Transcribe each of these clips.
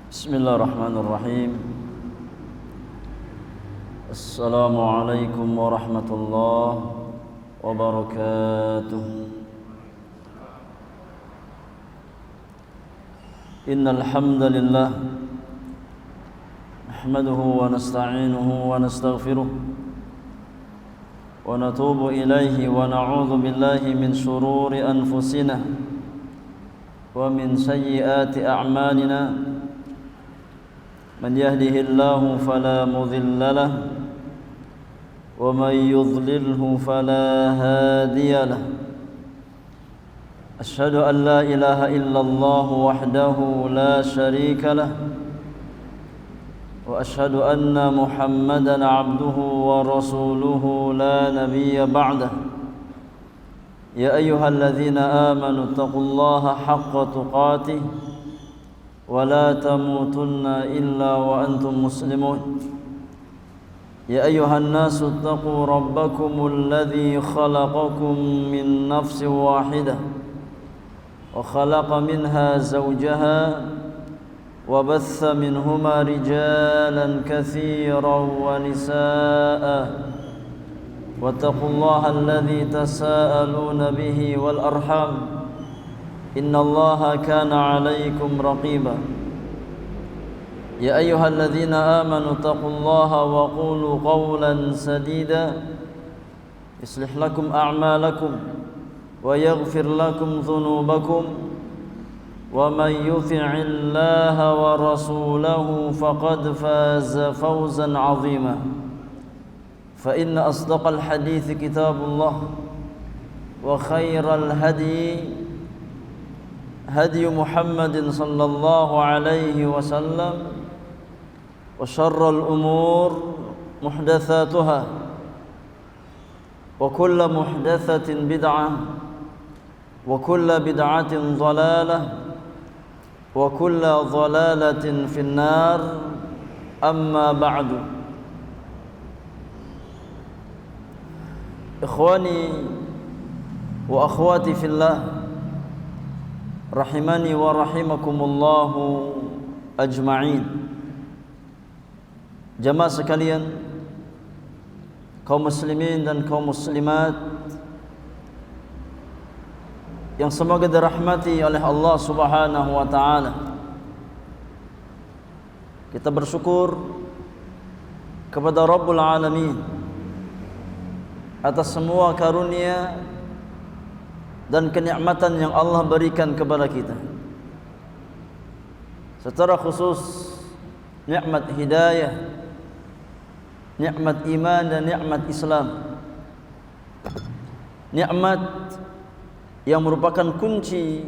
Bismillahirrahmanirrahim. Assalamualaikum warahmatullahi wabarakatuh. Innal hamdalillah nahmaduhu wa nasta'inuhu wa nastaghfiruh wa natubu ilaihi wa na'udzu billahi min shururi anfusina wa min sayyiati a'malina. من يهده الله فلا مضل له ومن يضلله فلا هادي له أشهد أن لا إله إلا الله وحده لا شريك له وأشهد أن محمدا عبده ورسوله لا نبي بعده يا أيها الذين آمنوا اتقوا الله حق تقاته ولا تموتن إلا وأنتم مسلمون يا أيها الناس اتقوا ربكم الذي خلقكم من نفس واحدة وخلق منها زوجها وبث منهما رجالا كثيرا ونساء واتقوا الله الذي تساءلون به والأرحام إن الله كان عليكم رقيبا يا أيها الذين آمنوا اتقوا الله وقولوا قولا سديدا يصلح لكم أعمالكم ويغفر لكم ذنوبكم ومن يطع الله ورسوله فقد فاز فوزا عظيما فإن أصدق الحديث كتاب الله وخير الهدي هدي محمد صلى الله عليه وسلم وشر الأمور محدثاتها وكل محدثة بدعة وكل بدعة ضلالة وكل ضلالة في النار أما بعد إخواني وأخواتي في الله rahimani wa rahimakumullahu ajma'in. Jamaah sekalian, kaum muslimin dan kaum muslimat yang semoga dirahmati oleh Allah Subhanahu wa taala. Kita bersyukur kepada Rabbul Alamin atas semua karunia dan kenikmatan yang Allah berikan kepada kita. Secara khusus nikmat hidayah, nikmat iman dan nikmat Islam. Nikmat yang merupakan kunci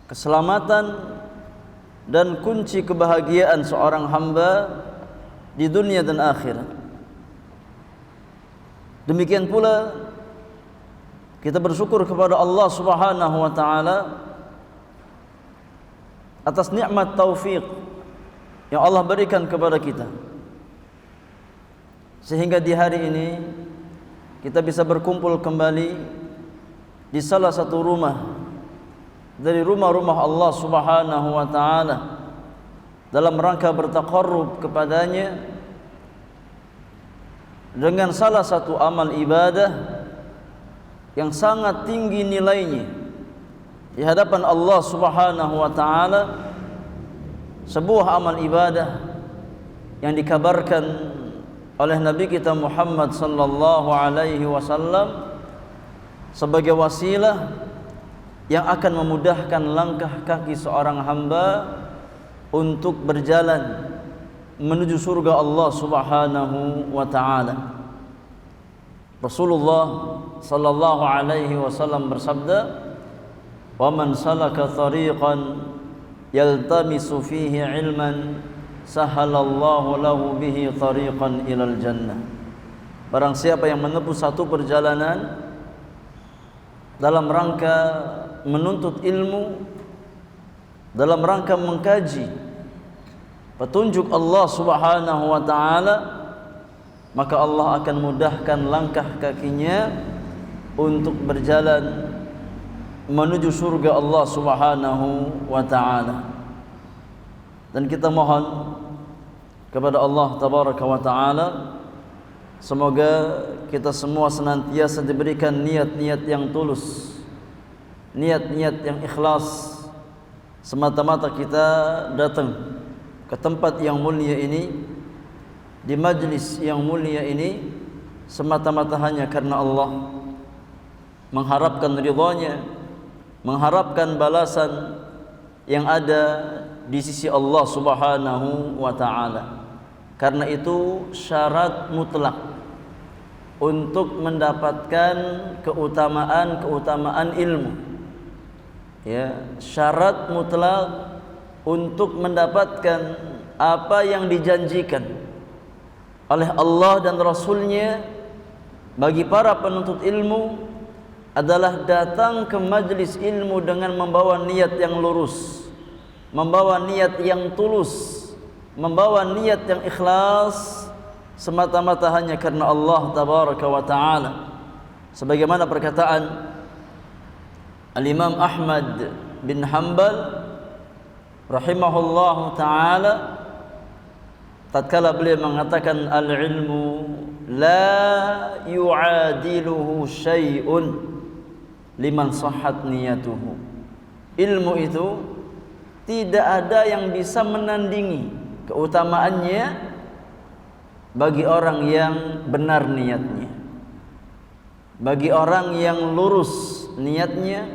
keselamatan dan kunci kebahagiaan seorang hamba di dunia dan akhirat. Demikian pula kita bersyukur kepada Allah Subhanahu wa taala atas nikmat taufik yang Allah berikan kepada kita, sehingga di hari ini kita bisa berkumpul kembali di salah satu rumah dari rumah-rumah Allah Subhanahu wa taala dalam rangka bertaqarrub kepadanya dengan salah satu amal ibadah yang sangat tinggi nilainya di hadapan Allah Subhanahu wa taala, sebuah amal ibadah yang dikabarkan oleh Nabi kita Muhammad sallallahu alaihi wasallam sebagai wasilah yang akan memudahkan langkah kaki seorang hamba untuk berjalan menuju surga Allah Subhanahu wa taala. Rasulullah sallallahu alaihi wasallam bersabda, "Wa man salaka tariqan yaltamisu fihi ilman sahalallahu lahu bihi tariqan ilal jannah." Barang siapa yang menempuh satu perjalanan dalam rangka menuntut ilmu, dalam rangka mengkaji petunjuk Allah Subhanahu wa taala, maka Allah akan mudahkan langkah kakinya untuk berjalan menuju surga Allah Subhanahu wa taala. Dan kita mohon kepada Allah Tabaraka wa Ta'ala, semoga kita semua senantiasa diberikan niat-niat yang tulus, niat-niat yang ikhlas, semata-mata kita datang ke tempat yang mulia ini, di majlis yang mulia ini, semata-mata hanya karena Allah, mengharapkan ridhanya, mengharapkan balasan yang ada di sisi Allah Subhanahu wa Ta'ala. Karena itu syarat mutlak untuk mendapatkan keutamaan ilmu. Ya, syarat mutlak untuk mendapatkan apa yang dijanjikan oleh Allah dan Rasulnya bagi para penuntut ilmu adalah datang ke majlis ilmu dengan membawa niat yang lurus, membawa niat yang tulus, membawa niat yang ikhlas, semata-mata hanya karena Allah Tabaraka wa Ta'ala. Sebagaimana perkataan Al-Imam Ahmad bin Hanbal rahimahullahu ta'ala tatkala beliau mengatakan al-ilmu la yu'adiluhu syai'un liman sahhat niyatuhu. Ilmu itu tidak ada yang bisa menandingi keutamaannya bagi orang yang benar niatnya, bagi orang yang lurus niatnya,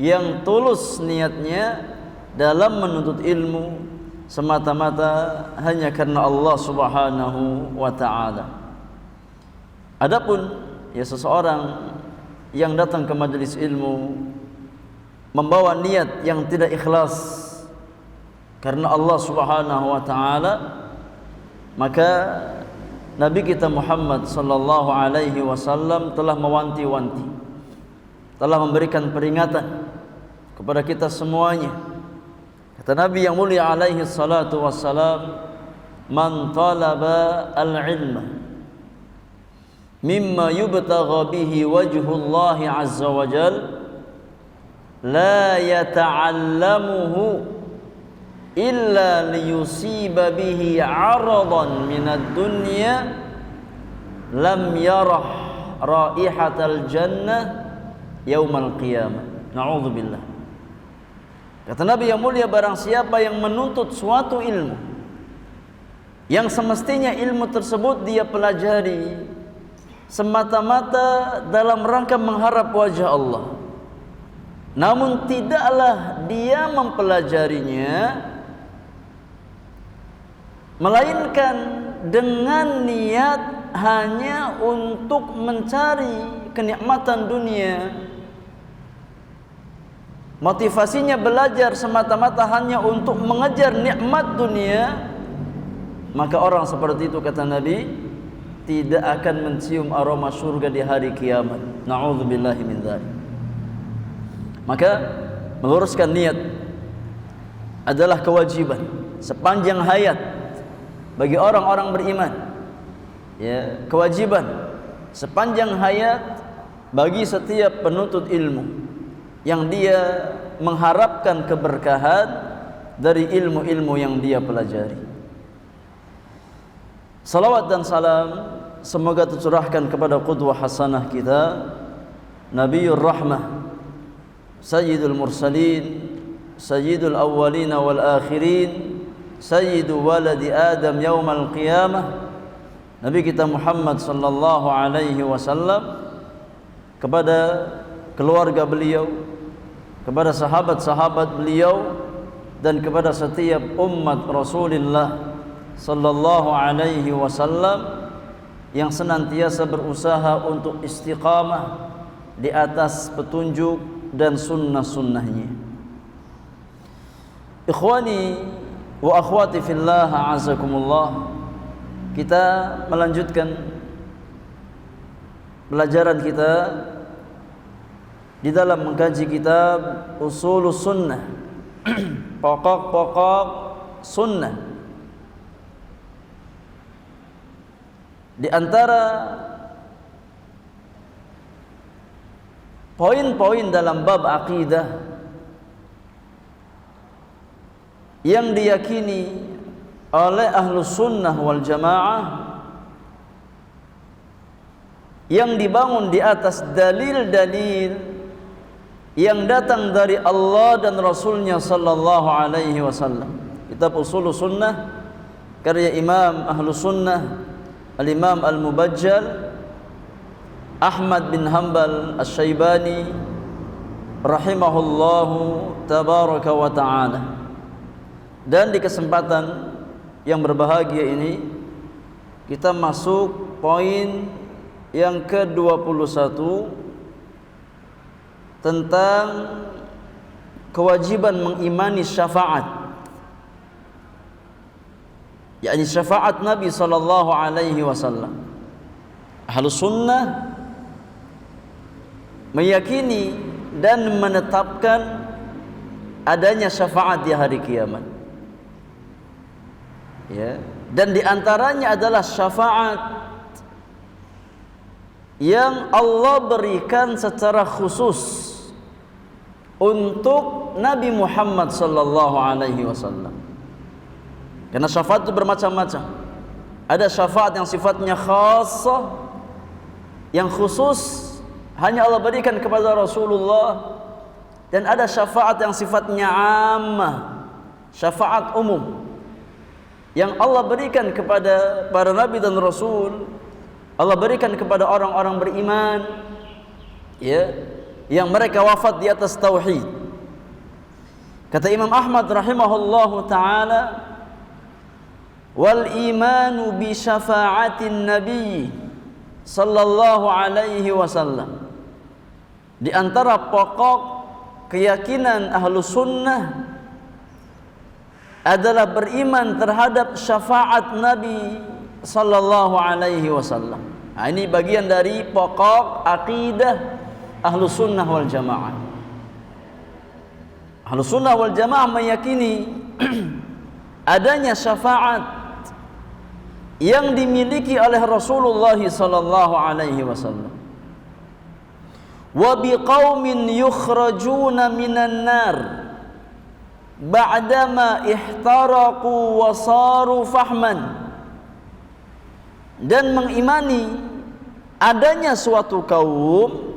yang tulus niatnya dalam menuntut ilmu semata-mata hanya karena Allah Subhanahu wa Ta'ala. Adapun ya seseorang yang datang ke majelis ilmu membawa niat yang tidak ikhlas karena Allah Subhanahu wa Ta'ala, maka Nabi kita Muhammad sallallahu alaihi wasallam telah mewanti-wanti, telah memberikan peringatan kepada kita semuanya. Kata Nabi yang mulia alaihi salatu wassalam, man talaba al-ilma mimma yubtagha bihi wajhullah azza wa jal la yata'allamuhu illa liyusiba bihi 'aradan minad dunya lam yarah raihatal jannah yaumal qiyamah. Na'udzubillah. Kata Nabi yang mulia, barang siapa yang menuntut suatu ilmu yang semestinya ilmu tersebut dia pelajari semata-mata dalam rangka mengharap wajah Allah, namun tidaklah dia mempelajarinya melainkan dengan niat hanya untuk mencari kenikmatan dunia, motivasinya belajar semata-mata hanya untuk mengejar nikmat dunia, maka orang seperti itu kata Nabi tidak akan mencium aroma surga di hari kiamat. Na'udzubillahi min dzalik. Maka meluruskan niat adalah kewajiban sepanjang hayat bagi orang-orang beriman. Ya, kewajiban sepanjang hayat bagi setiap penuntut ilmu yang dia mengharapkan keberkahan dari ilmu-ilmu yang dia pelajari. Salawat dan salam semoga tercurahkan kepada qudwah hasanah kita, Nabiur Rahmah, Sayyidul Mursalin, Sayyidul Awwalin wal Akhirin, Sayyidu waladi Adam yaumal qiyamah, Nabi kita Muhammad sallallahu alaihi wasallam, kepada keluarga beliau, kepada sahabat-sahabat beliau, dan kepada setiap umat Rasulullah sallallahu alaihi wasallam yang senantiasa berusaha untuk istiqamah di atas petunjuk dan sunnah-sunnahnya. Ikhwani wa akhwati fillah, a'azakumullah. Kita melanjutkan pelajaran kita di dalam mengkaji kitab Ushulus Sunnah, pokok-pokok sunnah. Di antara poin-poin dalam bab akidah yang diyakini oleh Ahlus Sunnah wal Jamaah, yang dibangun di atas dalil-dalil yang datang dari Allah dan Rasulnya sallallahu alaihi wasallam. Kitab Ushulus Sunnah karya Imam Ahlus Sunnah Al-Imam Al-Mubajjal Ahmad bin Hanbal Asy-Syaibani rahimahullahu tabaraka wa ta'ala. Dan di kesempatan yang berbahagia ini kita masuk poin yang ke-21 tentang kewajiban mengimani syafaat, yakni syafaat Nabi sallallahu alaihi wasallam. Ahlus Sunnah meyakini dan menetapkan adanya syafaat di hari kiamat. Ya, dan di antaranya adalah syafaat yang Allah berikan secara khusus untuk Nabi Muhammad sallallahu alaihi wasallam. Karena syafaat itu bermacam-macam. Ada syafaat yang sifatnya khassah, yang khusus hanya Allah berikan kepada Rasulullah, dan ada syafaat yang sifatnya ammah, syafaat umum yang Allah berikan kepada para nabi dan rasul. Allah berikan kepada orang-orang beriman, ya, yang mereka wafat di atas tauhid. Kata Imam Ahmad rahimahullahu taala, wal imanu bi syafa'atin nabi sallallahu alaihi wasallam. Di antara pokok keyakinan Ahlus Sunnah adalah beriman terhadap syafaat Nabi sallallahu alaihi wasallam. Nah, ini bagian dari pokok akidah Ahlus Sunnah wal Jamaah. Ahlus Sunnah wal Jamaah meyakini adanya syafaat yang dimiliki oleh Rasulullah sallallahu alaihi wasallam. Wa biqaumin yukhrajuna minan nar ba'dama ihtaraqu wa saru fahman. Dan mengimani adanya suatu kaum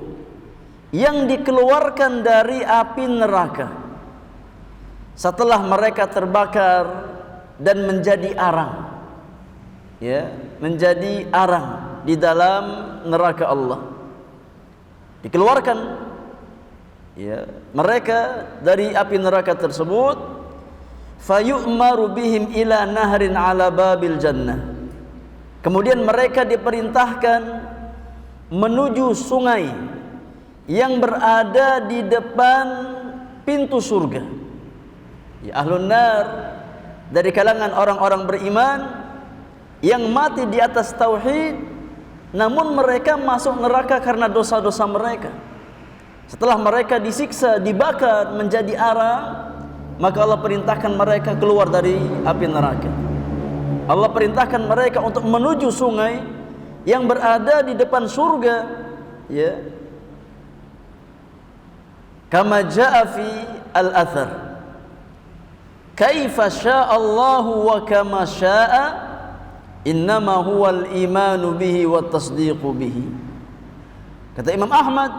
yang dikeluarkan dari api neraka setelah mereka terbakar dan menjadi arang, ya, menjadi arang di dalam neraka Allah. Dikeluarkan, ya, mereka dari api neraka tersebut. Fayu'maru bihim ila nahrin ala babil jannah. Kemudian mereka diperintahkan menuju sungai yang berada di depan pintu surga. Ya, ahlun nar dari kalangan orang-orang beriman yang mati di atas tauhid, namun mereka masuk neraka karena dosa-dosa mereka. Setelah mereka disiksa, dibakar menjadi arang, maka Allah perintahkan mereka keluar dari api neraka. Allah perintahkan mereka untuk menuju sungai yang berada di depan surga, ya. Kama jaa fi al-athar, kaifa syaa Allahu wa kama syaa, innama huwal imanu bihi wat tasdiqu bihi. Kata Imam Ahmad,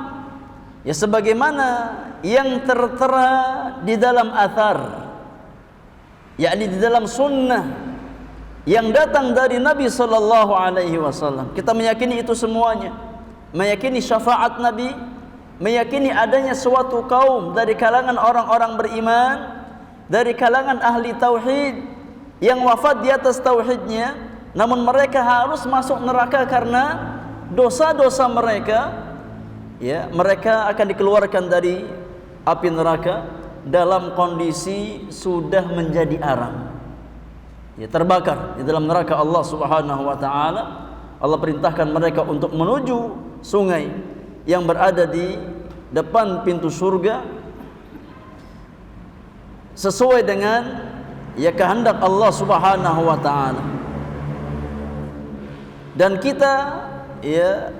ya sebagaimana yang tertera di dalam athar, yakni di dalam sunnah yang datang dari Nabi sallallahu alaihi wasallam. Kita meyakini itu semuanya. Meyakini syafaat Nabi, meyakini adanya suatu kaum dari kalangan orang-orang beriman, dari kalangan ahli tauhid yang wafat di atas tauhidnya, namun mereka harus masuk neraka karena dosa-dosa mereka. Ya, mereka akan dikeluarkan dari api neraka dalam kondisi sudah menjadi arang, ya, terbakar di dalam neraka Allah Subhanahu wa taala. Allah perintahkan mereka untuk menuju sungai yang berada di depan pintu surga sesuai dengan, ya, kehendak Allah Subhanahu wa taala. Dan kita, ya,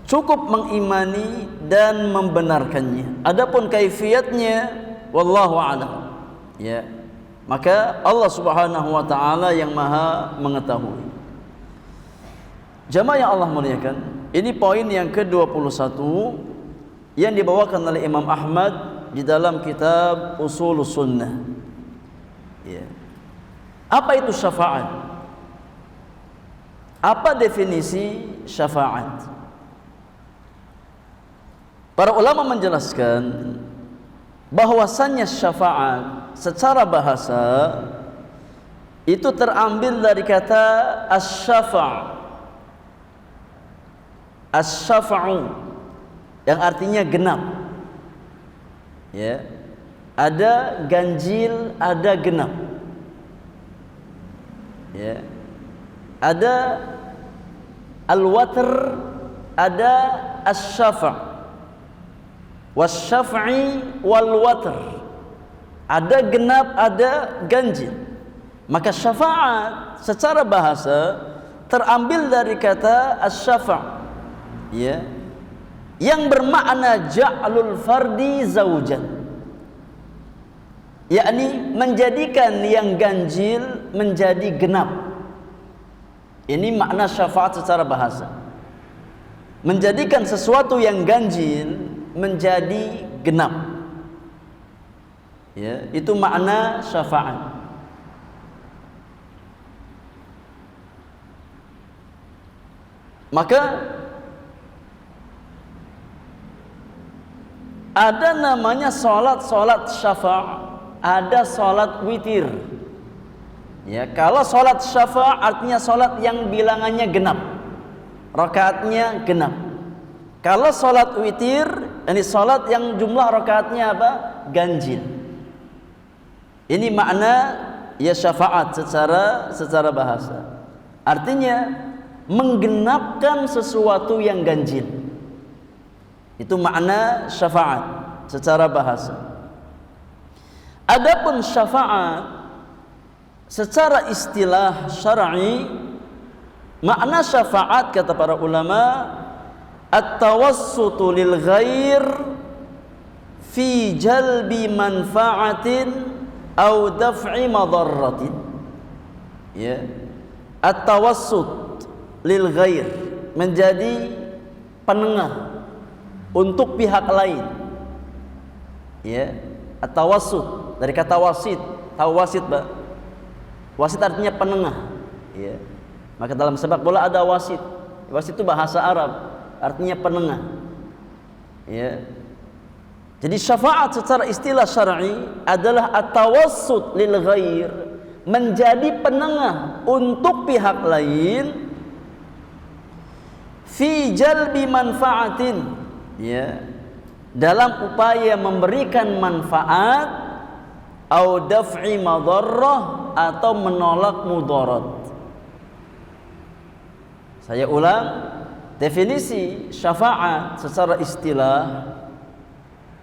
cukup mengimani dan membenarkannya. Adapun kaifiatnya wallahu a'lam, ya, maka Allah Subhanahu wa taala yang Maha mengetahui. Jamaah yang Allah muliakan, ini poin yang ke-21 yang dibawakan oleh Imam Ahmad di dalam kitab Ushulus Sunnah. Ya. Apa itu syafaat? Apa definisi syafaat? Para ulama menjelaskan bahwasannya syafaat secara bahasa itu terambil dari kata asy-syafa'. Asy-syafa'u yang artinya genap. Ya. Ada ganjil, ada genap. Ya. Ada al-watr, ada asy-syafa'. Wasy-syaf'i wal watr. Ada genap, ada ganjil. Maka syafaat secara bahasa terambil dari kata asy-syafa'. Ya, yang bermakna ja'lul fardi zaujan, yakni menjadikan yang ganjil menjadi genap. Ini makna syafaat secara bahasa, menjadikan sesuatu yang ganjil menjadi genap. Ya, itu makna syafaat. Maka ada namanya salat syafa', ada salat witir. Ya, kalau salat syafa' artinya salat yang bilangannya genap, rakaatnya genap. Kalau salat witir, ini salat yang jumlah rakaatnya apa? Ganjil. Ini makna ya syafaat secara bahasa. Artinya menggenapkan sesuatu yang ganjil. Itu makna syafaat secara bahasa. Adapun syafaat secara istilah syar'i, makna syafaat kata para ulama at-tawassutu lil ghair fi jalbi manfa'atin aw daf'i madarratin. Ya. At-tawassut lil ghair, menjadi penengah untuk pihak lain. Ya, at-tawassut dari kata wasit. Tahu wasit, Pak? Wasit artinya penengah. Ya. Maka dalam sepak bola ada wasit. Wasit itu bahasa Arab, artinya penengah. Ya. Jadi syafaat secara istilah syar'i adalah at-tawassut lil ghair, menjadi penengah untuk pihak lain fi jalbi manfaatin. Ya, dalam upaya memberikan manfaat au daf'i madarrah, atau menolak mudarat. Saya ulang, definisi syafaat secara istilah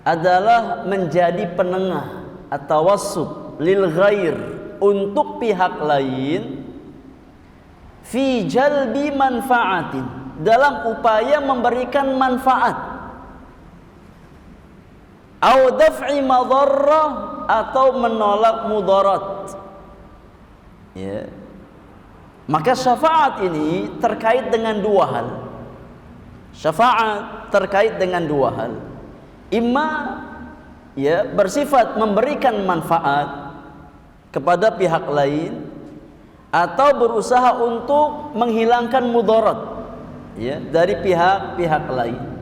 adalah menjadi penengah atau tawassut lil ghair, untuk pihak lain fi jalbi manfaatin, dalam upaya memberikan manfaat, au daf'i madarrah, atau menolak mudarat. Ya. Maka syafaat ini terkait dengan dua hal. Syafaat terkait dengan dua hal. Imma ya bersifat memberikan manfaat kepada pihak lain, atau berusaha untuk menghilangkan mudarat ya dari pihak lain.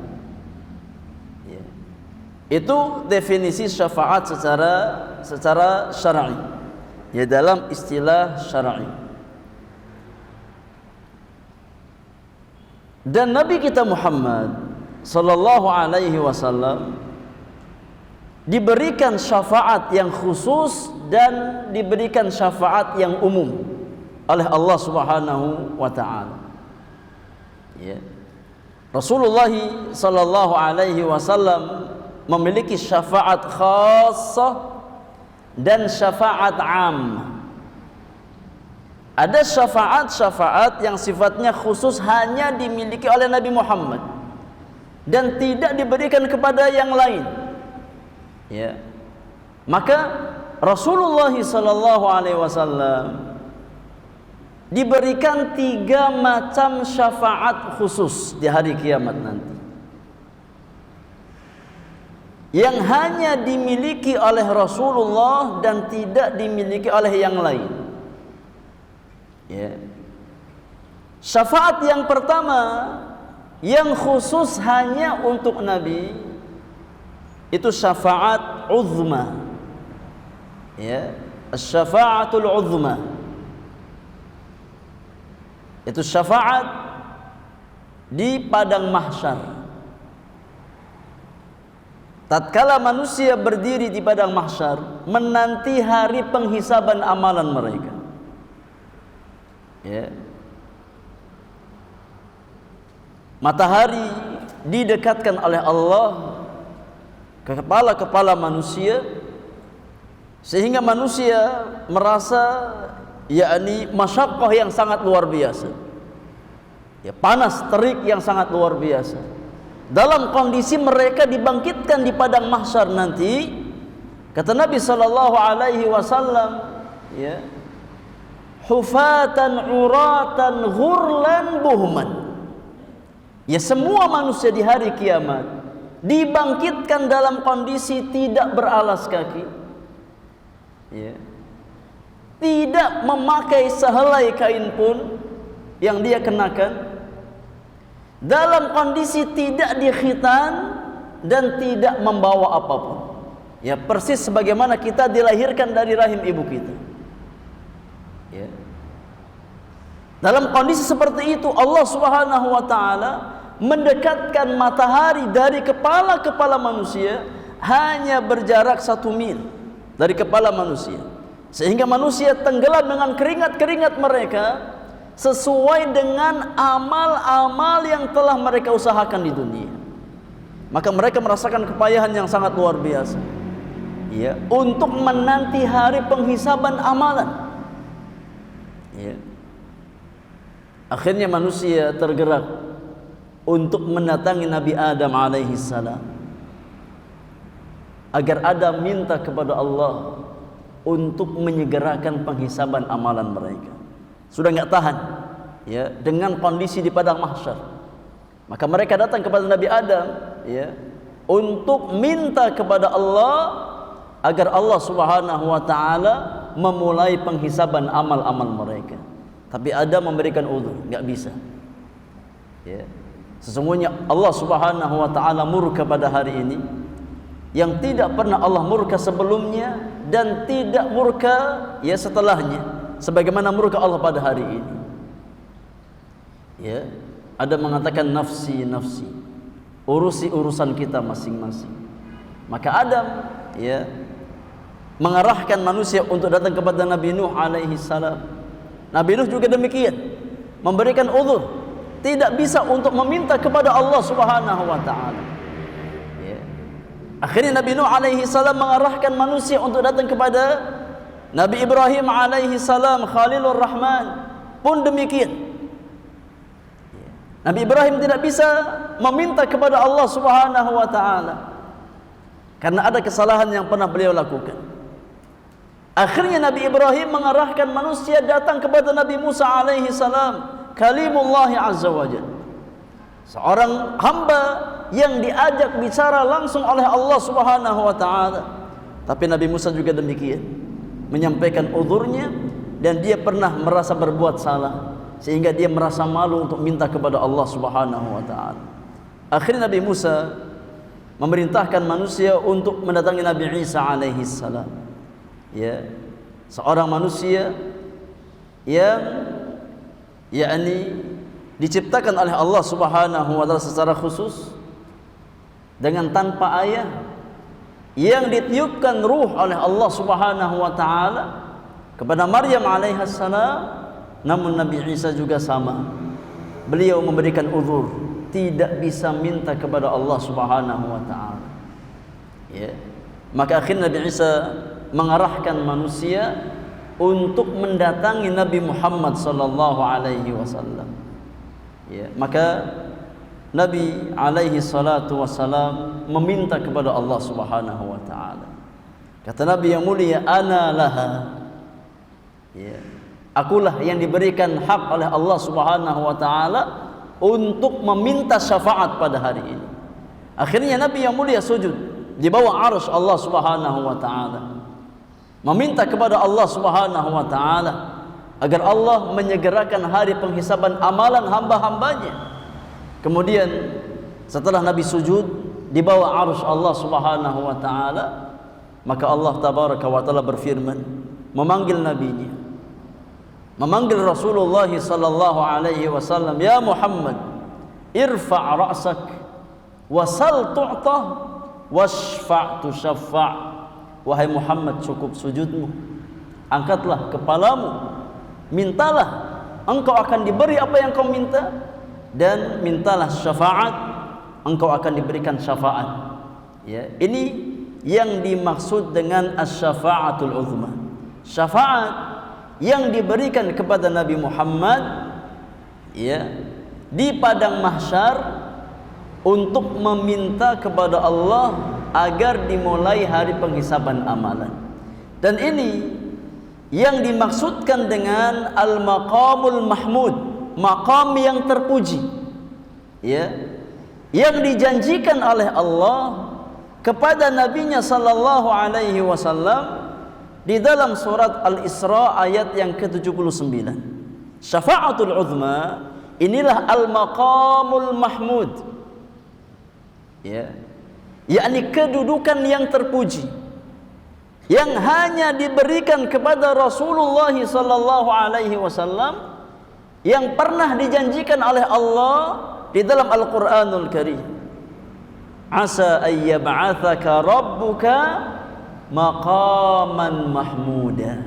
Itu definisi syafaat secara syar'i, ya dalam istilah syar'i. Dan Nabi kita Muhammad sallallahu alaihi wasallam diberikan syafaat yang khusus dan diberikan syafaat yang umum oleh Allah Subhanahu wa taala. Ya. Rasulullah sallallahu alaihi wasallam memiliki syafaat khassah dan syafaat am. Ada syafaat yang sifatnya khusus hanya dimiliki oleh Nabi Muhammad dan tidak diberikan kepada yang lain. Ya. Maka Rasulullah sallallahu alaihi wasallam diberikan 3 macam syafaat khusus di hari kiamat nanti, yang hanya dimiliki oleh Rasulullah dan tidak dimiliki oleh yang lain. Ya. Syafaat yang pertama yang khusus hanya untuk Nabi itu syafaat uzma. Ya, syafaatul uzma. Itu syafaat di padang mahsyar. Tatkala manusia berdiri di padang mahsyar menanti hari penghisaban amalan mereka. Ya. Matahari didekatkan oleh Allah ke kepala-kepala manusia sehingga manusia merasa yakni masyaqqah yang sangat luar biasa, ya, panas terik yang sangat luar biasa. Dalam kondisi mereka dibangkitkan di padang mahsyar nanti, kata Nabi sallallahu alaihi wasallam, ya, hufatan uratan ghurlan buhman. Ya, semua manusia di hari kiamat dibangkitkan dalam kondisi tidak beralas kaki, ya, tidak memakai sehelai kain pun yang dia kenakan, dalam kondisi tidak dikhitan dan tidak membawa apapun. Ya, persis sebagaimana kita dilahirkan dari rahim ibu kita. Ya. Dalam kondisi seperti itu Allah Subhanahu wa taala mendekatkan matahari dari kepala-kepala manusia hanya berjarak 1 mil dari kepala manusia, sehingga manusia tenggelam dengan keringat-keringat mereka sesuai dengan amal-amal yang telah mereka usahakan di dunia. Maka mereka merasakan kepayahan yang sangat luar biasa, ya, untuk menanti hari penghisaban amalan. Ya. Akhirnya manusia tergerak untuk mendatangi Nabi Adam alaihi salam agar Adam minta kepada Allah untuk menyegerakan penghisaban amalan mereka. Sudah enggak tahan, ya, dengan kondisi di padang mahsyar. Maka mereka datang kepada Nabi Adam, ya, untuk minta kepada Allah agar Allah Subhanahu wa taala memulai penghisaban amal-amal mereka. Tapi Adam memberikan uzur, enggak bisa. Ya. Sesungguhnya Allah Subhanahu wa taala murka pada hari ini yang tidak pernah Allah murka sebelumnya dan tidak murka ya setelahnya, sebagaimana murka Allah pada hari ini. Ya, ada mengatakan nafsi nafsi, urusi urusan kita masing-masing. Maka Adam, ya, mengarahkan manusia untuk datang kepada Nabi Nuh alaihi salam. Nabi Nuh juga demikian, memberikan uzur, tidak bisa untuk meminta kepada Allah Subhanahu wa taala. Ya. Akhirnya Nabi Nuh alaihi salam mengarahkan manusia untuk datang kepada Nabi Ibrahim alaihi salam, Khalilur Rahman pun demikian. Ya. Nabi Ibrahim tidak bisa meminta kepada Allah Subhanahu wa taala karena ada kesalahan yang pernah beliau lakukan. Akhirnya Nabi Ibrahim mengarahkan manusia datang kepada Nabi Musa alaihi salam, kalimullah azza wajalla, seorang hamba yang diajak bicara langsung oleh Allah Subhanahu wa taala. Tapi Nabi Musa juga demikian, menyampaikan uzurnya, dan dia pernah merasa berbuat salah sehingga dia merasa malu untuk minta kepada Allah Subhanahu wa taala. Akhirnya Nabi Musa memerintahkan manusia untuk mendatangi Nabi Isa alaihi salam. Ya, seorang manusia yang yakni diciptakan oleh Allah Subhanahu wa taala secara khusus dengan tanpa ayah, yang ditiupkan ruh oleh Allah Subhanahu wa taala kepada Maryam alaiha salam. Namun Nabi Isa juga sama, beliau memberikan uzur, tidak bisa minta kepada Allah Subhanahu wa taala. Ya. Maka akhirnya Nabi Isa mengarahkan manusia untuk mendatangi Nabi Muhammad sallallahu alaihi wasallam. Ya, maka Nabi alaihi salatu wasallam meminta kepada Allah Subhanahu wa taala Kata Nabi yang mulia, ana laha. Ya. Akulah yang diberikan hak oleh Allah Subhanahu wa taala untuk meminta syafaat pada hari ini. Akhirnya Nabi yang mulia sujud di bawah arsy Allah Subhanahu wa taala, meminta kepada Allah Subhanahu wa taala agar Allah menyegerakan hari penghisaban amalan hamba-hambanya. Kemudian setelah Nabi sujud di bawah arsy Allah Subhanahu wa taala, maka Allah tabaraka wa taala berfirman, memanggil nabinya, memanggil Rasulullah sallallahu alaihi wasallam, ya Muhammad, irfa' ra'sak wasal tu'tah washfa' tushaffa'. Wahai Muhammad, cukup sujudmu, angkatlah kepalamu, mintalah, engkau akan diberi apa yang kau minta, dan mintalah syafaat, engkau akan diberikan syafaat. Ya, ini yang dimaksud dengan asy-syafa'atul uzma, syafaat yang diberikan kepada Nabi Muhammad, ya, di padang mahsyar untuk meminta kepada Allah agar dimulai hari penghisaban amalan. Dan ini yang dimaksudkan dengan al-maqamul mahmud, maqam yang terpuji, ya, yang dijanjikan oleh Allah kepada nabinya sallallahu alaihi wasallam di dalam surat Al-Isra ayat yang ke-79. Syafa'atul uzma, inilah al-maqamul mahmud, ya, yakni kedudukan yang terpuji yang hanya diberikan kepada Rasulullah sallallahu alaihi wasallam, yang pernah dijanjikan oleh Allah di dalam Al-Qur'anul Karim. Asa ayyab'atsaka rabbuka maqaman mahmuda.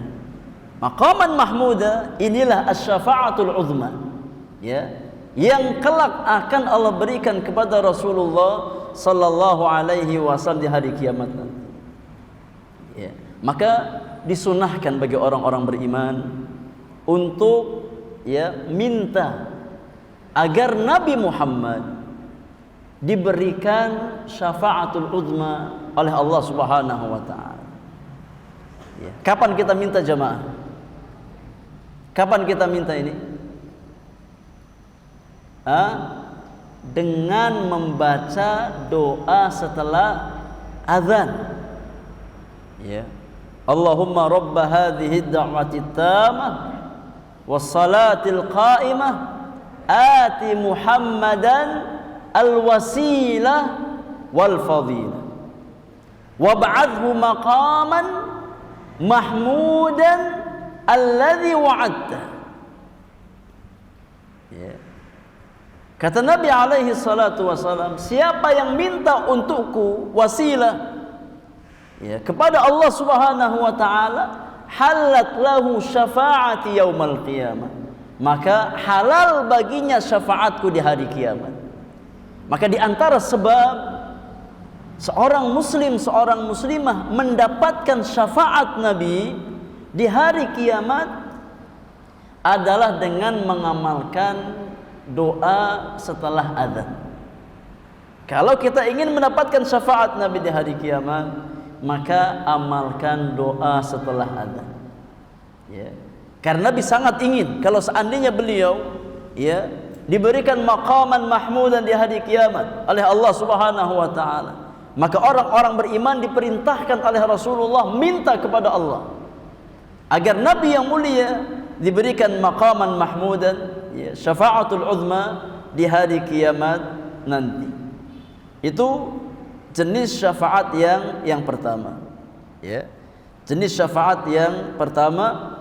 Maqaman mahmuda, inilah asy-syafa'atul uzma, ya, yang kelak akan Allah berikan kepada Rasulullah sallallahu alaihi wasallam di hari kiamat nanti. Ya, maka disunahkan bagi orang-orang beriman untuk, ya, minta agar Nabi Muhammad diberikan syafa'atul uzma oleh Allah Subhanahu wa taala. Ya. Kapan kita minta jamaah? Kapan kita minta ini? Dengan membaca doa setelah azan. Ya. Allahumma rabb hadhihi ad-da'wati at-tammah was-salatil qa'imah ati Muhammadan al-wasilah wal fadilah wab'athhu maqaman mahmudan alladhi wa'adta. Ya. Kata Nabi alaihi salatu wasalam, siapa yang minta untukku wasilah, ya, kepada Allah Subhanahu wa taala, halat lahu syafa'ati yaumal qiyamah, maka halal baginya syafaatku di hari kiamat. Maka di antara sebab seorang muslim, seorang muslimah mendapatkan syafaat Nabi di hari kiamat adalah dengan mengamalkan doa setelah azan. Kalau kita ingin mendapatkan syafaat Nabi di hari kiamat, maka amalkan doa setelah azan. Ya. Karena Nabi sangat ingin kalau seandainya beliau, ya, diberikan maqaman mahmudan di hari kiamat oleh Allah Subhanahu wa taala, maka orang-orang beriman diperintahkan oleh Rasulullah minta kepada Allah agar Nabi yang mulia diberikan maqaman mahmudan, ya, syafa'atul uzma di hari kiamat nanti. Itu jenis syafaat yang pertama, ya. Jenis syafaat yang pertama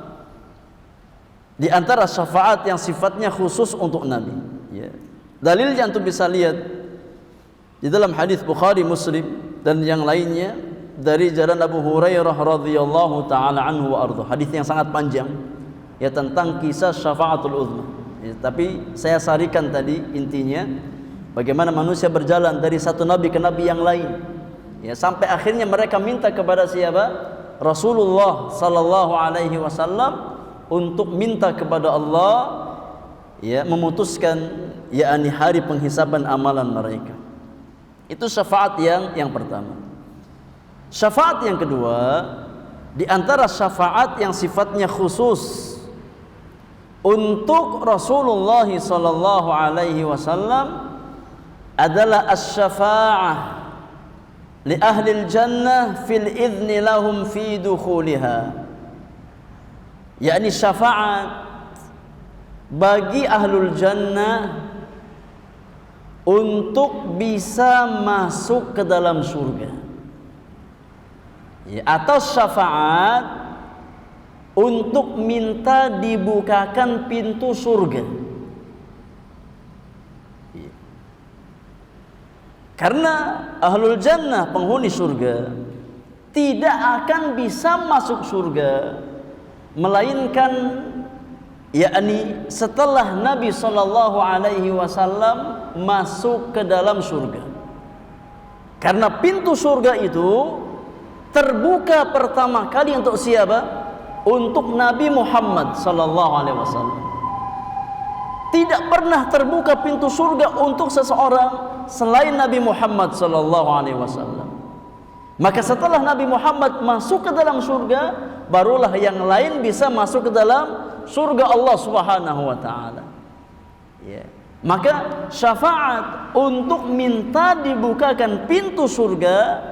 di antara syafaat yang sifatnya khusus untuk Nabi, ya. Dalilnya antum bisa lihat di dalam hadis Bukhari, Muslim dan yang lainnya dari jalan Abu Hurairah radhiyallahu taala anhu wa ardha. Hadis yang sangat panjang, ya, tentang kisah syafaatul uzma. Ya, tapi saya sarikan tadi intinya bagaimana manusia berjalan dari satu nabi ke nabi yang lain, ya, sampai akhirnya mereka minta kepada siapa? Rasulullah sallallahu alaihi wasallam untuk minta kepada Allah, ya, memutuskan, yakni hari penghisaban amalan mereka. Itu syafaat yang pertama. Syafaat yang kedua, di antara syafaat yang sifatnya khusus untuk Rasulullah sallallahu alaihi wasallam adalah asy-syafa'ah li ahli jannah fil idzni lahum fi dukhuliha, yakni syafaat bagi ahlul jannah untuk bisa masuk ke dalam surga, atau syafaat untuk minta dibukakan pintu surga. Karena ahlul jannah, penghuni surga, tidak akan bisa masuk surga melainkan yakni setelah Nabi sallallahu alaihi wasallam masuk ke dalam surga. Karena pintu surga itu terbuka pertama kali untuk siapa? Untuk Nabi Muhammad sallallahu alaihi wasallam. Tidak pernah terbuka pintu surga untuk seseorang selain Nabi Muhammad sallallahu alaihi wasallam. Maka setelah Nabi Muhammad masuk ke dalam surga, barulah yang lain bisa masuk ke dalam surga Allah Subhanahu wa taala. Maka syafaat untuk minta dibukakan pintu surga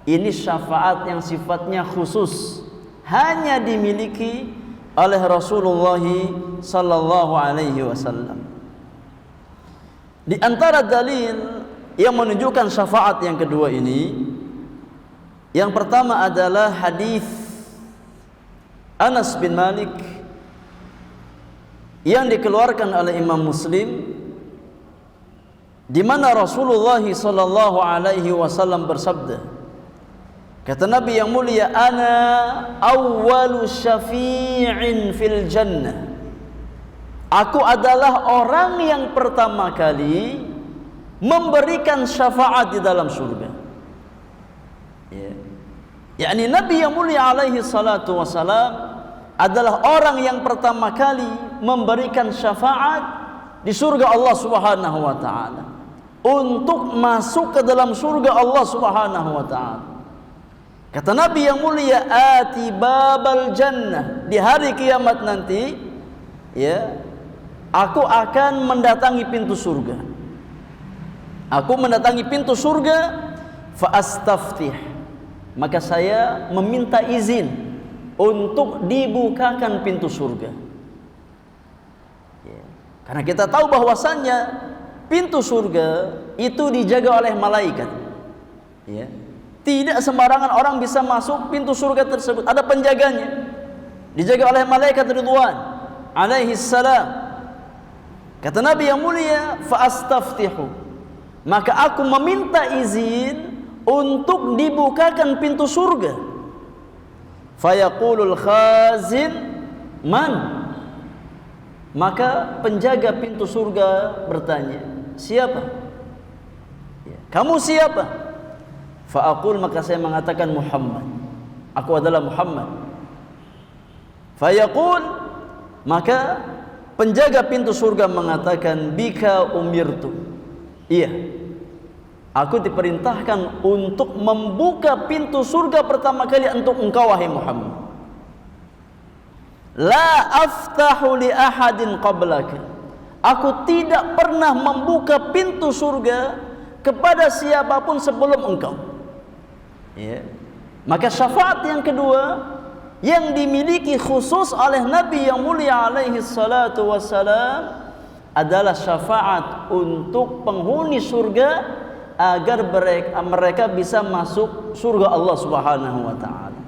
ini syafaat yang sifatnya khusus, hanya dimiliki oleh Rasulullah sallallahu alaihi wasallam. Di antara dalil yang menunjukkan syafaat yang kedua ini, yang pertama adalah hadis Anas bin Malik yang dikeluarkan oleh Imam Muslim, di mana Rasulullah sallallahu alaihi wasallam bersabda, kata Nabi yang mulia, ana awwalu syafi'in fil jannah, aku adalah orang yang pertama kali memberikan syafaat di dalam surga. yakni Nabi yang mulia alaihi salatu wasalam adalah orang yang pertama kali memberikan syafaat di surga Allah Subhanahu wa taala, untuk masuk ke dalam surga Allah Subhanahu wa taala. Kata Nabi yang mulia, ati babal jannah, di hari kiamat nanti aku akan mendatangi pintu surga. Aku mendatangi pintu surga, fa astaftih, maka saya meminta izin untuk dibukakan pintu surga. Karena kita tahu bahwasannya pintu surga itu dijaga oleh malaikat. Tidak sembarangan orang bisa masuk pintu surga tersebut, ada penjaganya, dijaga oleh malaikat Ridwan alaihi salam. Kata Nabi yang mulia, fa astaftihu, maka aku meminta izin untuk dibukakan pintu surga. Fayaqulul khazin man, maka penjaga pintu surga bertanya, siapa? Kamu siapa? Fa'aqul, maka saya mengatakan Muhammad, aku adalah Muhammad. Fayaqul, maka penjaga pintu surga mengatakan, bika umirtu, iya, aku diperintahkan untuk membuka pintu surga pertama kali untuk engkau wahai Muhammad. La aftahu li ahadin qablaka, aku tidak pernah membuka pintu surga kepada siapapun sebelum engkau. Maka syafaat yang kedua yang dimiliki khusus oleh Nabi yang mulia alaihi salatu wassalam adalah syafaat untuk penghuni surga agar mereka bisa masuk surga Allah Subhanahu wa taala.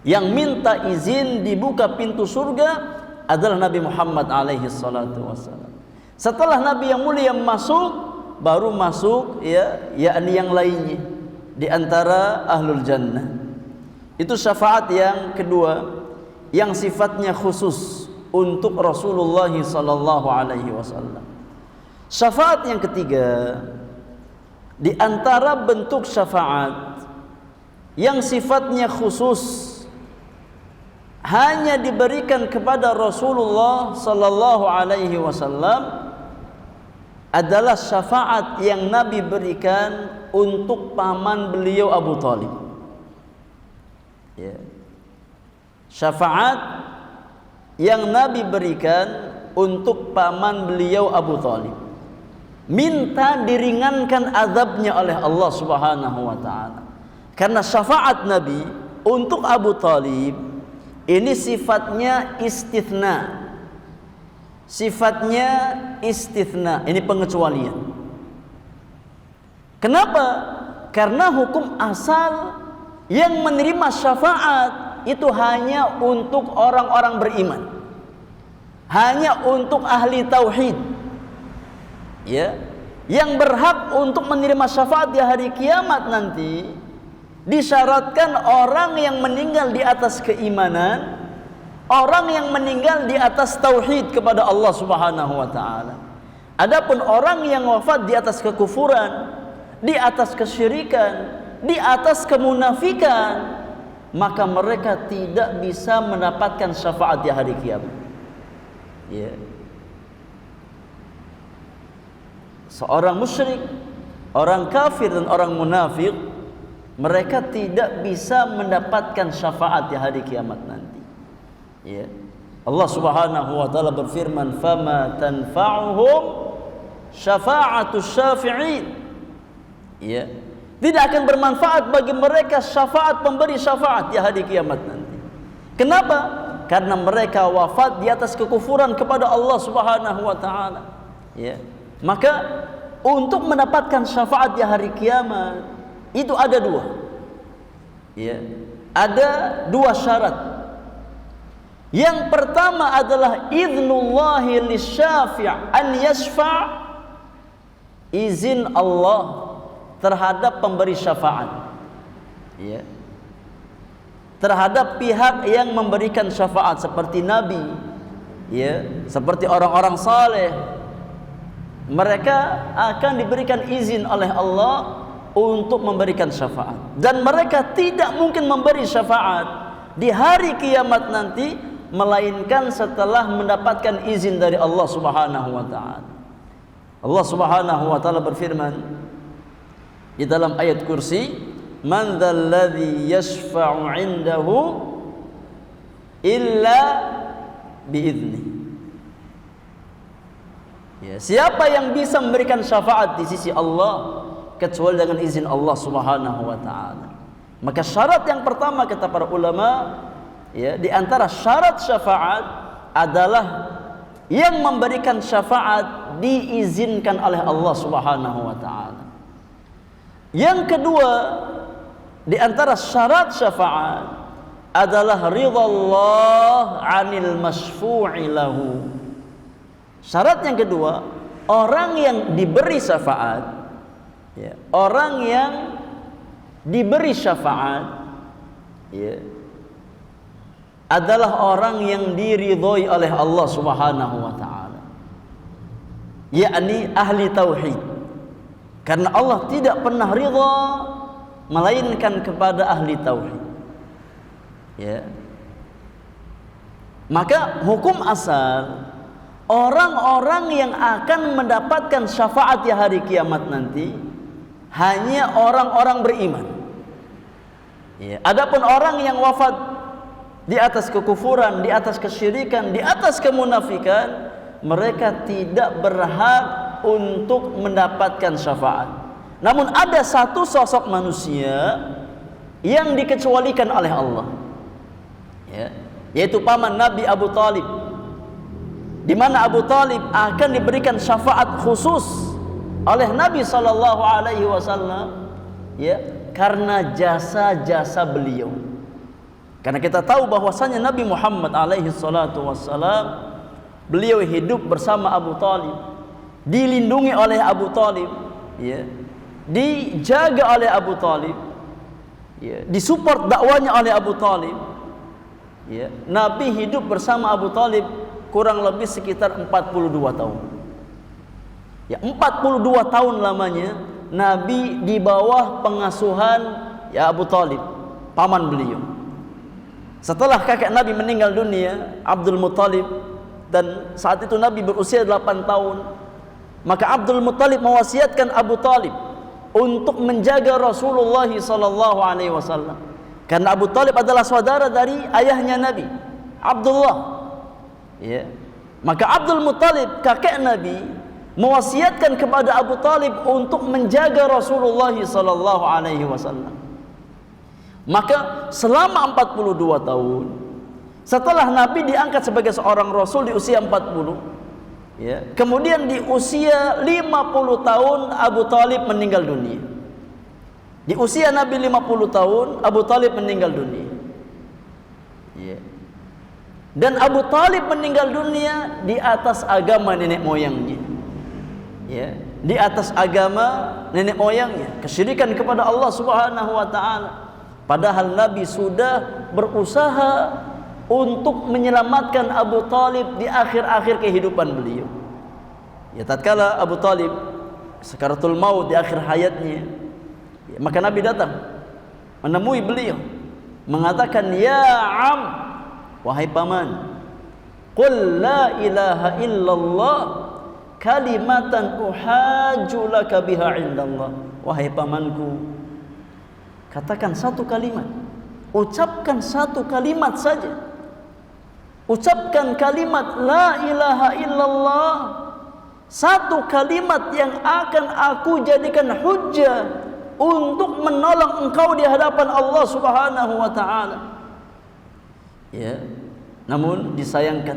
Yang minta izin dibuka pintu surga adalah Nabi Muhammad alaihi salatu wassalam. Setelah Nabi yang mulia masuk, baru masuk yakni yang lainnya di antara ahlul jannah. Itu syafaat yang kedua yang sifatnya khusus untuk Rasulullah sallallahu alaihi wasallam. Syafaat yang ketiga di antara bentuk syafaat yang sifatnya khusus hanya diberikan kepada Rasulullah sallallahu alaihi wasallam adalah syafaat yang Nabi berikan untuk paman beliau Abu Talib. Ya. Syafaat yang Nabi berikan untuk paman beliau Abu Talib, minta diringankan azabnya oleh Allah Subhanahu wa taala. Karena syafaat Nabi untuk Abu Talib ini sifatnya istitsna. Sifatnya istitsna, ini pengecualian. Kenapa? Karena hukum asal yang menerima syafaat itu hanya untuk orang-orang beriman, hanya untuk ahli tauhid, ya, yang berhak untuk menerima syafaat di hari kiamat nanti. Disyaratkan orang yang meninggal di atas keimanan, orang yang meninggal di atas tauhid kepada Allah Subhanahu wa taala. Adapun orang yang wafat di atas kekufuran, di atas kesyirikan, di atas kemunafikan, maka mereka tidak bisa mendapatkan syafaat di hari kiamat. Ya. Seorang musyrik, orang kafir dan orang munafik, mereka tidak bisa mendapatkan syafaat di hari kiamat nanti. Ya. Allah Subhanahu wa taala berfirman, "Fama tanfa'uhum syafa'atus syafi'in." Ya. Tidak akan bermanfaat bagi mereka syafaat pemberi syafaat di hari kiamat nanti. Kenapa? Karena mereka wafat di atas kekufuran kepada Allah Subhanahu wa taala. Ya. Maka untuk mendapatkan syafaat di hari kiamat itu ada dua. Ya. Ada dua syarat. Yang pertama adalah idzullahi lisyafi' an yashfa', izin Allah terhadap pemberi syafaat, ya, terhadap pihak yang memberikan syafaat seperti Nabi, ya, seperti orang-orang saleh. Mereka akan diberikan izin oleh Allah untuk memberikan syafaat, dan mereka tidak mungkin memberi syafaat di hari kiamat nanti melainkan setelah mendapatkan izin dari Allah Subhanahu wa taala. Allah Subhanahu wa taala berfirman di dalam ayat kursi, "Man dzalladzi yashfa'u 'indahu illa bi'idznih." Ya, siapa yang bisa memberikan syafaat di sisi Allah kecuali dengan izin Allah Subhanahu wa taala. Maka syarat yang pertama kata para ulama, ya, di antara syarat syafaat adalah yang memberikan syafaat diizinkan oleh Allah Subhanahu wa taala. Yang kedua, di antara syarat syafaat adalah ridhallah 'anil masyfu'i lahu. Syarat yang kedua, orang yang diberi syafaat, ya, orang yang diberi syafaat, ya, adalah orang yang diridhoi oleh Allah Subhanahu wa taala, yakni ahli tauhid. Karena Allah tidak pernah ridha melainkan kepada ahli tauhid. Ya. Maka hukum asal orang-orang yang akan mendapatkan syafaat di hari kiamat nanti hanya orang-orang beriman. Ya. Adapun orang yang wafat di atas kekufuran, di atas kesyirikan, di atas kemunafikan, mereka tidak berhak untuk mendapatkan syafaat. Namun ada satu sosok manusia yang dikecualikan oleh Allah, ya, yaitu paman Nabi Abu Talib, di mana Abu Talib akan diberikan syafaat khusus oleh Nabi sallallahu alaihi wasallam, ya, karena jasa-jasa beliau. Karena kita tahu bahwasanya Nabi Muhammad alaihi salatu wassalam, beliau hidup bersama Abu Talib, dilindungi oleh Abu Talib, ya, dijaga oleh Abu Talib, ya, disupport dakwanya oleh Abu Talib, ya. Nabi hidup bersama Abu Talib kurang lebih sekitar 42 tahun. Ya, 42 tahun lamanya Nabi di bawah pengasuhan, ya, Abu Talib, paman beliau. Setelah kakek Nabi meninggal dunia, Abdul Muthalib, dan saat itu Nabi berusia 8 tahun, maka Abdul Muttalib mewasiatkan Abu Talib untuk menjaga Rasulullah sallallahu alaihi wasallam. Karena Abu Talib adalah saudara dari ayahnya Nabi, Abdullah. Ya. Maka Abdul Muttalib, kakek Nabi, mewasiatkan kepada Abu Talib untuk menjaga Rasulullah sallallahu alaihi wasallam. Maka selama 42 tahun setelah Nabi diangkat sebagai seorang Rasul di usia 40, ya, kemudian di usia 50 tahun Abu Talib meninggal dunia. Di usia Nabi 50 tahun Abu Talib meninggal dunia, ya. Dan Abu Talib meninggal dunia di atas agama nenek moyangnya, ya, di atas agama nenek moyangnya, kesyirikan kepada Allah Subhanahu wa taala. Padahal Nabi sudah berusaha untuk menyelamatkan Abu Talib di akhir-akhir kehidupan beliau. Ya, tatkala Abu Talib sakaratul maut di akhir hayatnya, ya, maka Nabi datang menemui beliau, mengatakan, "Ya am, wahai paman, qul la ilaha illallah kalimatan uhajju laka biha indallah." Wahai pamanku, katakan satu kalimat, ucapkan satu kalimat saja. Ucapkan kalimat la ilaha illallah, satu kalimat yang akan aku jadikan hujjah untuk menolong engkau di hadapan Allah Subhanahu wa taala. Ya. Namun disayangkan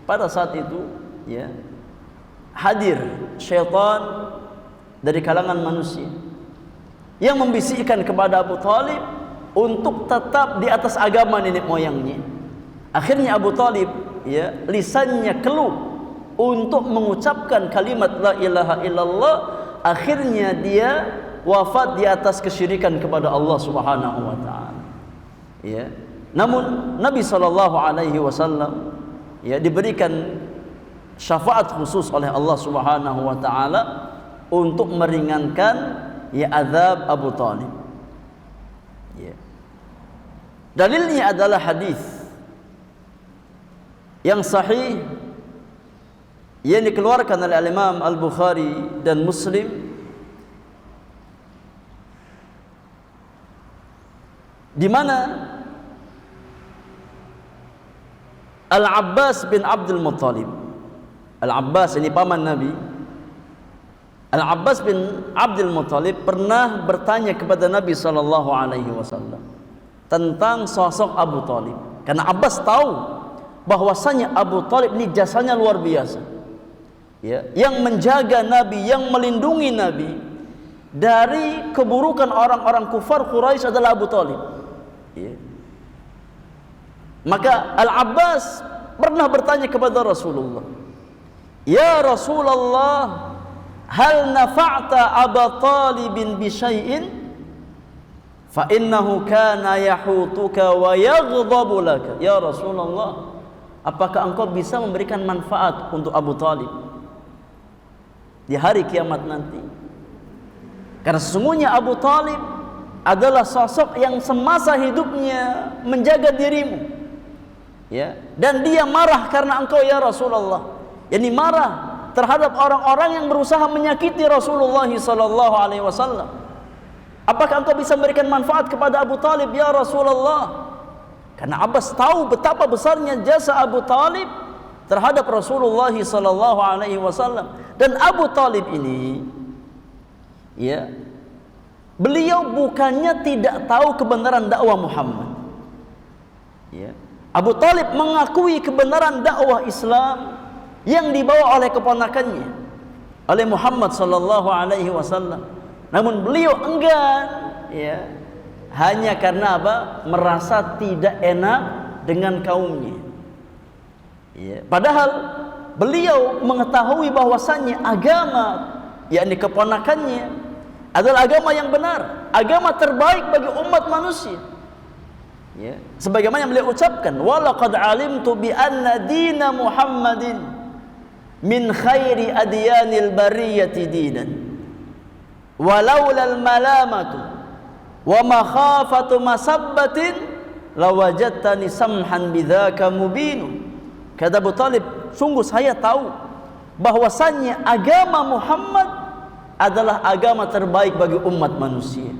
pada saat itu, ya, hadir syaitan dari kalangan manusia yang membisikkan kepada Abu Talib untuk tetap di atas agama nenek moyangnya. Akhirnya Abu Talib, ya, lisannya keluh untuk mengucapkan kalimat la ilaha illallah. Akhirnya dia wafat di atas kesyirikan kepada Allah Subhanahu wa taala. Ya. Namun Nabi sallallahu alaihi wasallam, ya, diberikan syafaat khusus oleh Allah Subhanahu wa taala untuk meringankan, ya, azab Abu Talib. Ya. Dalilnya adalah hadis yang sahih yang dikeluarkan oleh Imam Al-Bukhari dan Muslim di mana Al-Abbas bin Abdul Muttalib, Al-Abbas ini paman Nabi, Al-Abbas bin Abdul Muttalib pernah bertanya kepada Nabi sallallahu alaihi wasallam tentang sosok Abu Talib. Karena Abbas tahu bahwasanya Abu Talib ini jasanya luar biasa, ya, yang menjaga Nabi, yang melindungi Nabi dari keburukan orang-orang kufar Quraisy adalah Abu Talib, ya. Maka Al-Abbas pernah bertanya kepada Rasulullah, "Ya Rasulullah, hal nafa'ta Abu Talibin bi syai'in fa innahu kana yahutuka wa yaghdabu laka." Ya Rasulullah, apakah engkau bisa memberikan manfaat untuk Abu Talib di hari kiamat nanti? Karena sesungguhnya Abu Talib adalah sosok yang semasa hidupnya menjaga dirimu, ya, dan dia marah karena engkau ya Rasulullah. Yani marah terhadap orang-orang yang berusaha menyakiti Rasulullah sallallahu alaihi wasallam. Apakah engkau bisa memberikan manfaat kepada Abu Talib ya Rasulullah? Karena Abbas tahu betapa besarnya jasa Abu Talib terhadap Rasulullah sallallahu alaihi wasallam. Dan Abu Talib ini, ya, beliau bukannya tidak tahu kebenaran dakwah Muhammad, ya. Abu Talib mengakui kebenaran dakwah Islam yang dibawa oleh keponakannya, oleh Muhammad sallallahu alaihi wasallam. Namun beliau enggan, ya, hanya karena apa? Merasa tidak enak dengan kaumnya. Ya, padahal beliau mengetahui bahwasannya agama, yakni keponakannya, adalah agama yang benar, agama terbaik bagi umat manusia. Ya, sebagaimana yang beliau ucapkan, "Walaqad alimtu bi anna dina Muhammadin min khairi adyanil bariyati dinan. Walaulal malamatu wa makhafatu masabbatin lawajadtani samhan bidzaka mubin." Kata Abu Talib, sungguh saya tahu bahwasannya agama Muhammad adalah agama terbaik bagi umat manusia.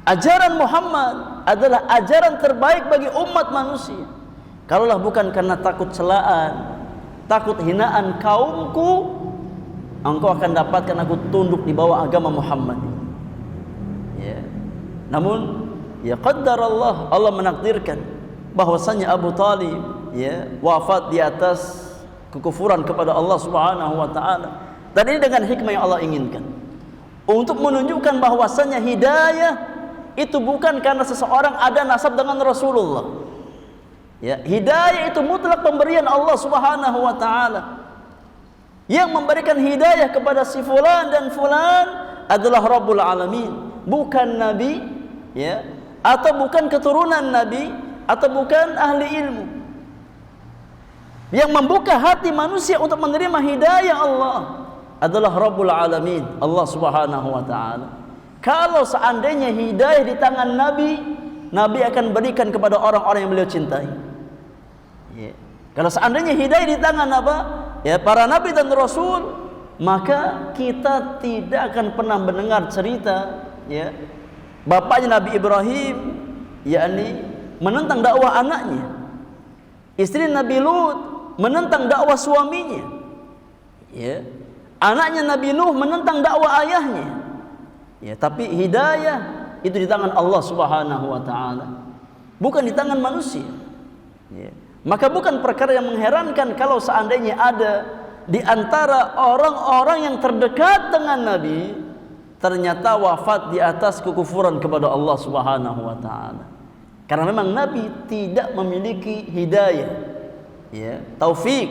Ajaran Muhammad adalah ajaran terbaik bagi umat manusia. Kalaulah bukan karena takut celaan, takut hinaan kaumku, engkau akan dapatkan aku tunduk di bawah agama Muhammad. Ya. Namun ya qaddar Allah menakdirkan bahwasanya Abu Talib ya wafat di atas kekufuran kepada Allah Subhanahu wa taala. Dan ini dengan hikmah yang Allah inginkan, untuk menunjukkan bahwasanya hidayah itu bukan karena seseorang ada nasab dengan Rasulullah. Ya, hidayah itu mutlak pemberian Allah Subhanahu wa taala. Yang memberikan hidayah kepada si fulan dan fulan adalah Rabbul Alamin, bukan nabi, ya, atau bukan keturunan nabi, atau bukan ahli ilmu. Yang membuka hati manusia untuk menerima hidayah Allah adalah Rabbul Alamin, Allah Subhanahu wa taala. Kalau seandainya hidayah di tangan Nabi, Nabi akan berikan kepada orang-orang yang beliau cintai. Ya. Kalau seandainya hidayah di tangan apa? Ya, para Nabi dan Rasul, maka kita tidak akan pernah mendengar cerita ya bapaknya Nabi Ibrahim yakni menentang dakwah anaknya, istri Nabi Lut menentang dakwah suaminya, ya, anaknya Nabi Nuh menentang dakwah ayahnya. Ya, tapi hidayah itu di tangan Allah Subhanahu wa taala, bukan di tangan manusia. Ya. Maka bukan perkara yang mengherankan kalau seandainya ada di antara orang-orang yang terdekat dengan Nabi ternyata wafat di atas kekufuran kepada Allah Subhanahu wa taala. Karena memang Nabi tidak memiliki hidayah, ya, taufik.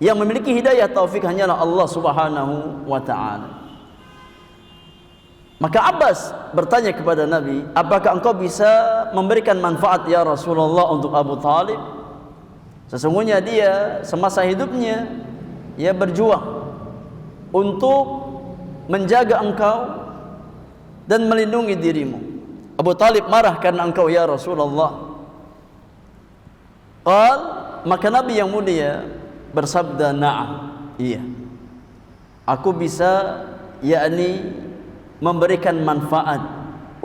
Yang memiliki hidayah taufik hanyalah Allah Subhanahu wa taala. Maka Abbas bertanya kepada Nabi, apakah engkau bisa memberikan manfaat ya Rasulullah untuk Abu Talib? Sesungguhnya dia semasa hidupnya ia berjuang untuk menjaga engkau dan melindungi dirimu. Abu Talib marah karena engkau ya Rasulullah. Maka Nabi yang mulia bersabda, na'am, iya, aku bisa yakni memberikan manfaat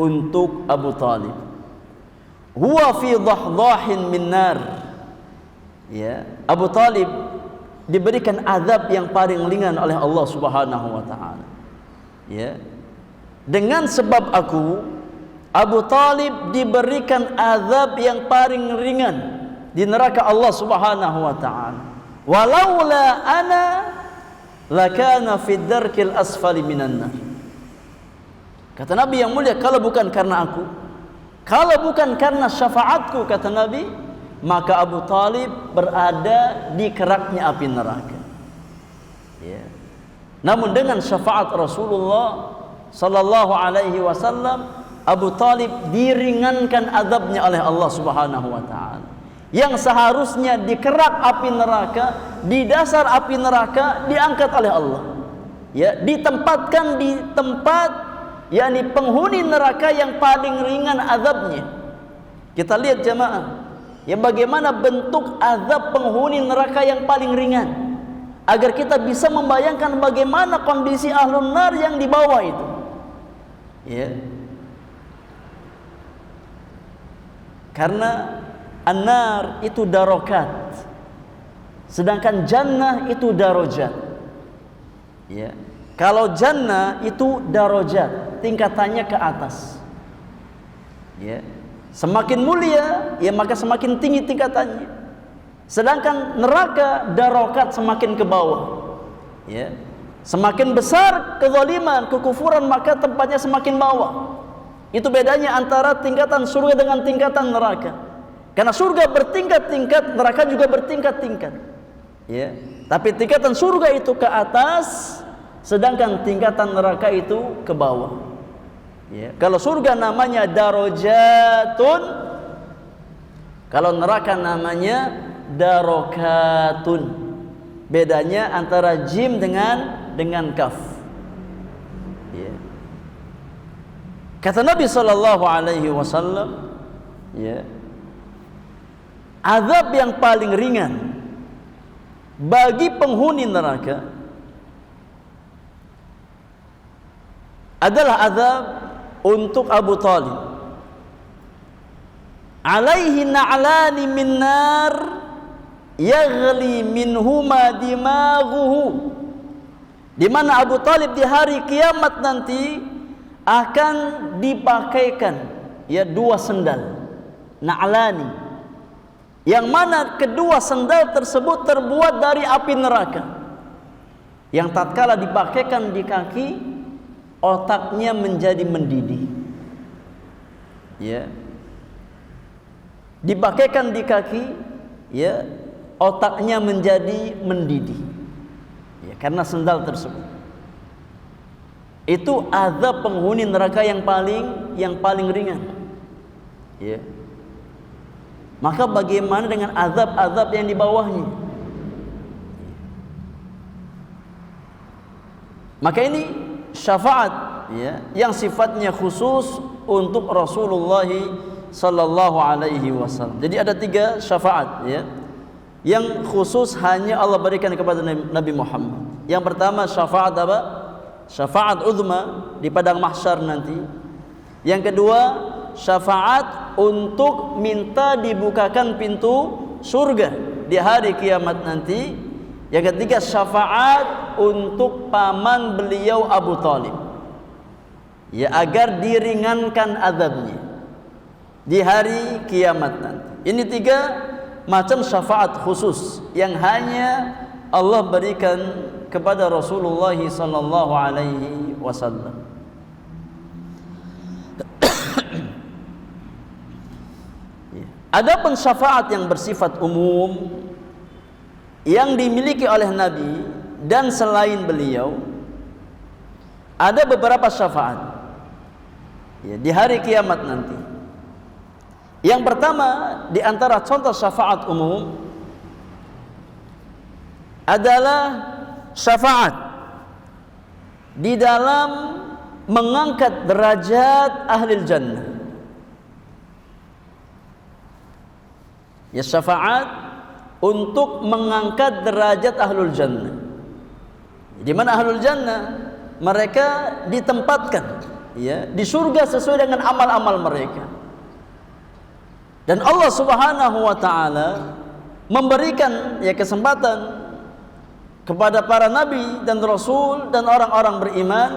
untuk Abu Talib. Huwa fi dhahdahin min nar. Ya, Abu Talib diberikan azab yang paling ringan oleh Allah Subhanahu wa taala. Ya. Dengan sebab aku, Abu Talib diberikan azab yang paling ringan di neraka Allah Subhanahu wa taala. Walaula ana lakana fid darkil asfali minan nar. Kata Nabi yang mulia, kalau bukan karena aku, kalau bukan karena syafaatku, kata Nabi, maka Abu Talib berada di keraknya api neraka. Ya. Namun dengan syafaat Rasulullah sallallahu alaihi wasallam, Abu Talib diringankan azabnya oleh Allah Subhanahu wa taala. Yang seharusnya di kerak api neraka, di dasar api neraka, diangkat oleh Allah. Ya, ditempatkan di tempat yakni penghuni neraka yang paling ringan azabnya. Kita lihat jemaah, ya, bagaimana bentuk azab penghuni neraka yang paling ringan, agar kita bisa membayangkan bagaimana kondisi ahlun nar yang di bawah itu. Ya. Karena an-nar itu darokat, sedangkan jannah itu darajat. Ya. Kalau jannah itu darajat, tingkatannya ke atas. Ya. Semakin mulia, ya, maka semakin tinggi tingkatannya. Sedangkan neraka darokat, semakin ke bawah. Ya. Semakin besar kezaliman, kekufuran, maka tempatnya semakin bawah. Itu bedanya antara tingkatan surga dengan tingkatan neraka. Karena surga bertingkat-tingkat, neraka juga bertingkat-tingkat. Ya. Tapi tingkatan surga itu ke atas, sedangkan tingkatan neraka itu ke bawah. Ya. Kalau surga namanya darajatun, kalau neraka namanya darokatun. Bedanya antara jim dengan kaf. Ya. Kata Nabi sallallahu alaihi wasallam, ya, azab yang paling ringan bagi penghuni neraka adalah azab untuk Abu Talib. Alaihi na'lani min nar yaghli minhuma dimaghuhu, di mana Abu Talib di hari kiamat nanti akan dipakaikan dua sendal na'lani, yang mana kedua sendal tersebut terbuat dari api neraka, yang tatkala dipakaikan di kaki otaknya menjadi mendidih. Dipakaikan di kaki, otaknya menjadi mendidih, karena sendal tersebut. Itu azab penghuni neraka yang paling ringan. Maka bagaimana dengan azab-azab yang di bawahnya? Maka ini syafaat yang sifatnya khusus untuk Rasulullah sallallahu alaihi wasallam. Jadi ada 3 syafaat yang khusus hanya Allah berikan kepada Nabi Muhammad. Yang pertama syafaat apa? Syafaat uzma di padang mahsyar nanti. Yang kedua syafaat untuk minta dibukakan pintu surga di hari kiamat nanti. Yang ketiga syafaat untuk paman beliau Abu Talib, agar diringankan azabnya di hari kiamat nanti. Ini 3 macam syafaat khusus yang hanya Allah berikan kepada Rasulullah sallallahu alaihi wasallam. Adapun syafaat yang bersifat umum yang dimiliki oleh Nabi dan selain beliau, ada beberapa syafaat di hari kiamat nanti. Yang pertama di antara contoh syafaat umum adalah syafaat di dalam mengangkat derajat ahli jannah. Syafaat untuk mengangkat derajat ahlul jannah. Di mana ahlul jannah mereka ditempatkan di surga sesuai dengan amal-amal mereka. Dan Allah Subhanahu wa taala memberikan kesempatan kepada para nabi dan rasul dan orang-orang beriman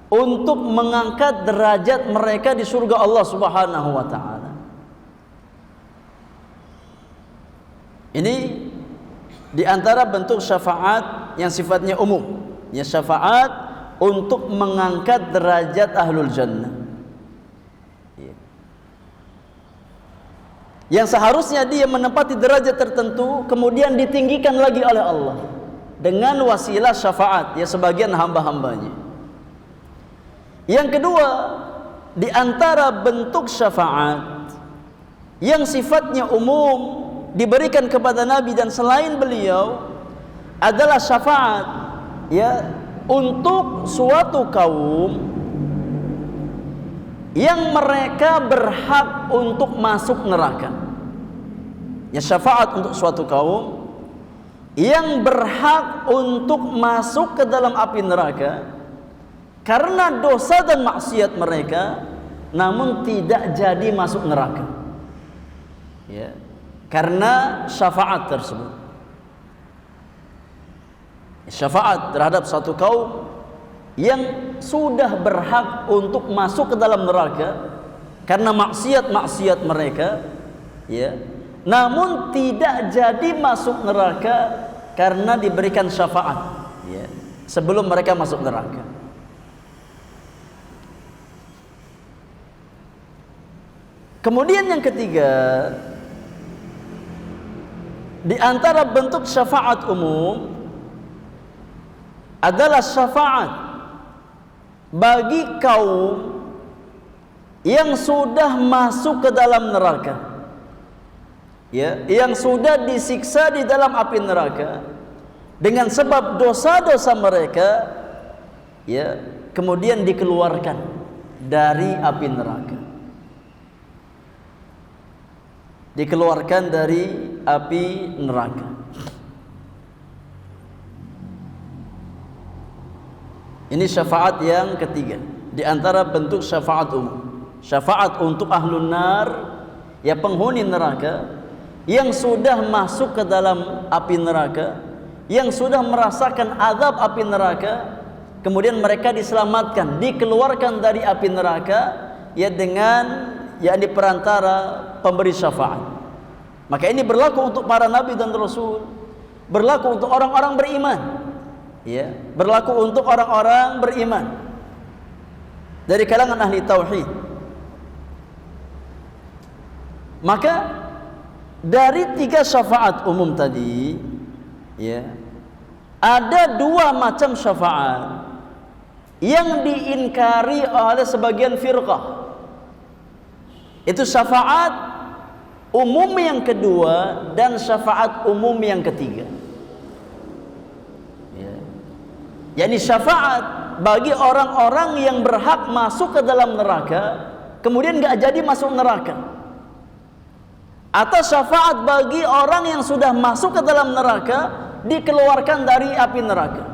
untuk mengangkat derajat mereka di surga Allah Subhanahu wa taala. Ini di antara bentuk syafaat yang sifatnya umum, syafaat untuk mengangkat derajat ahlul jannah. Yang seharusnya dia menempati derajat tertentu kemudian ditinggikan lagi oleh Allah dengan wasilah syafaat sebagian hamba-hambanya. Yang kedua, di antara bentuk syafaat yang sifatnya umum diberikan kepada Nabi dan selain beliau adalah syafaat untuk suatu kaum yang mereka berhak untuk masuk neraka. Syafaat untuk suatu kaum yang berhak untuk masuk ke dalam api neraka karena dosa dan maksiat mereka, namun tidak jadi masuk neraka. Karena syafaat tersebut, syafaat terhadap satu kaum yang sudah berhak untuk masuk ke dalam neraka karena maksiat-maksiat mereka, namun tidak jadi masuk neraka karena diberikan syafaat sebelum mereka masuk neraka. Kemudian yang ketiga, di antara bentuk syafaat umum adalah syafaat bagi kaum yang sudah masuk ke dalam neraka, yang sudah disiksa di dalam api neraka dengan sebab dosa-dosa mereka, kemudian dikeluarkan dari api neraka. Dikeluarkan dari api neraka. Ini syafaat yang ketiga di antara bentuk syafaat umum. Syafaat untuk ahlun nar, ya penghuni neraka yang sudah masuk ke dalam api neraka, yang sudah merasakan azab api neraka, kemudian mereka diselamatkan, dikeluarkan dari api neraka, ya dengan yakni perantara pemberi syafaat. Maka ini berlaku untuk para nabi dan rasul, berlaku untuk orang-orang beriman, ya, berlaku untuk orang-orang beriman dari kalangan ahli tauhid. Maka dari 3 syafaat umum tadi, ya, ada 2 macam syafaat yang diingkari oleh sebagian firqah. Itu syafaat umum yang kedua dan syafaat umum yang ketiga. Ya. Yani syafaat bagi orang-orang yang berhak masuk ke dalam neraka, kemudian gak jadi masuk neraka. Atau syafaat bagi orang yang sudah masuk ke dalam neraka, dikeluarkan dari api neraka.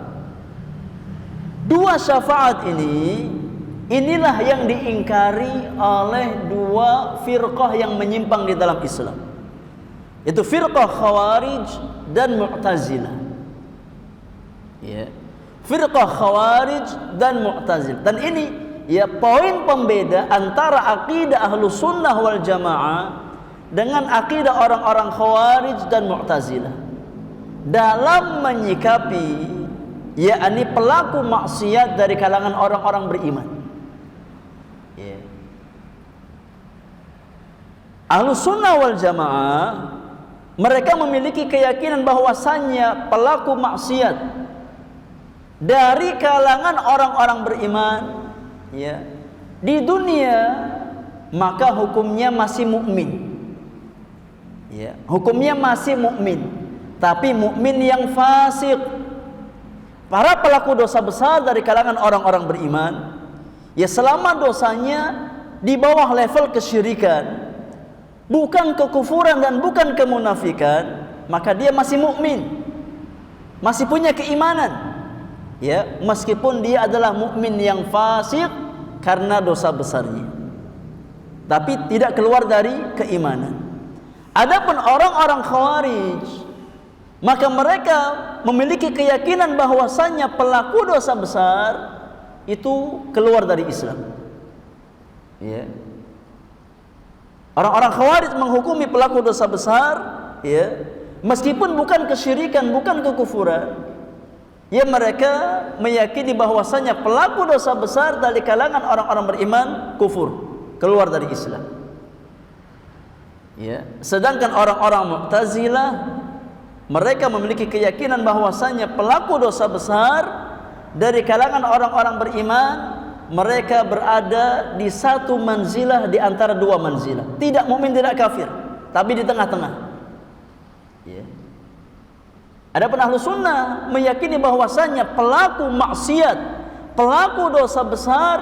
2 syafaat ini, inilah yang diingkari oleh 2 firqah yang menyimpang di dalam Islam. Itu firqah Khawarij dan Mu'tazilah. Ya. Firqah Khawarij dan Mu'tazilah. Dan ini ya poin pembeda antara akidah Ahlus Sunnah wal Jamaah dengan akidah orang-orang Khawarij dan Mu'tazilah dalam menyikapi yakni pelaku maksiat dari kalangan orang-orang beriman. Yeah. Ahlus Sunnah wal Jamaah mereka memiliki keyakinan bahwasannya pelaku maksiat dari kalangan orang-orang beriman, ya, di dunia maka hukumnya masih mukmin. Ya, hukumnya masih mukmin, tapi mukmin yang fasik. Para pelaku dosa besar dari kalangan orang-orang beriman, ya selama dosanya di bawah level kesyirikan, bukan kekufuran dan bukan kemunafikan, maka dia masih mukmin, masih punya keimanan. Ya, meskipun dia adalah mukmin yang fasik karena dosa besarnya, tapi tidak keluar dari keimanan. Adapun orang-orang Khawarij, maka mereka memiliki keyakinan bahwasannya pelaku dosa besar itu keluar dari Islam. Ya. Orang-orang Khawarij menghukumi pelaku dosa besar, ya, meskipun bukan kesyirikan, bukan kekufuran, ya mereka meyakini bahwasannya pelaku dosa besar dari kalangan orang-orang beriman kufur, keluar dari Islam. Ya, sedangkan orang-orang Mu'tazilah mereka memiliki keyakinan bahwasanya pelaku dosa besar dari kalangan orang-orang beriman mereka berada di satu manzilah di antara 2 manzilah. Tidak mukmin, tidak kafir, tapi di tengah-tengah. Ya. Adapun Ahlus Sunnah meyakini bahwasanya pelaku maksiat, pelaku dosa besar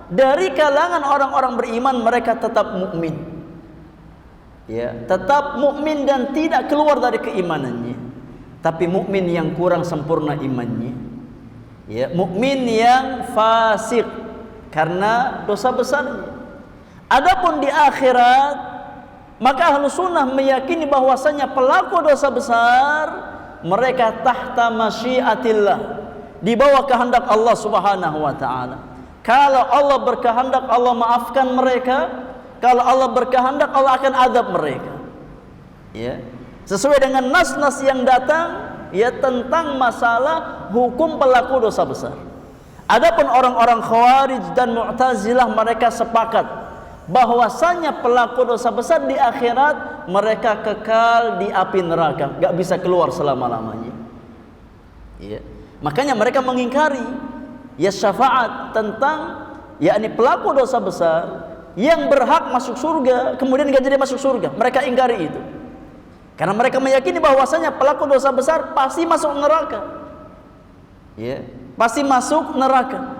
dari kalangan orang-orang beriman mereka tetap mukmin. Ya, tetap mukmin dan tidak keluar dari keimanannya, tapi mukmin yang kurang sempurna imannya. Ya, mukmin yang fasik karena dosa besarnya. Adapun di akhirat, maka Ahlus Sunnah meyakini bahwasanya pelaku dosa besar mereka tahta masyiatillah, di bawah kehendak Allah Subhanahu wa taala. Kalau Allah berkehendak Allah maafkan mereka, kalau Allah berkehendak Allah akan azab mereka. Ya. Sesuai dengan nas-nas yang datang ya tentang masalah hukum pelaku dosa besar. Adapun orang-orang Khawarij dan Mu'tazilah mereka sepakat bahwasanya pelaku dosa besar di akhirat mereka kekal di api neraka, enggak bisa keluar selama-lamanya. Ya. Makanya mereka mengingkari ya syafaat tentang yakni pelaku dosa besar yang berhak masuk surga kemudian enggak jadi masuk surga. Mereka ingkari itu. Karena mereka meyakini bahwasanya pelaku dosa besar pasti masuk neraka. Ya, pasti masuk neraka.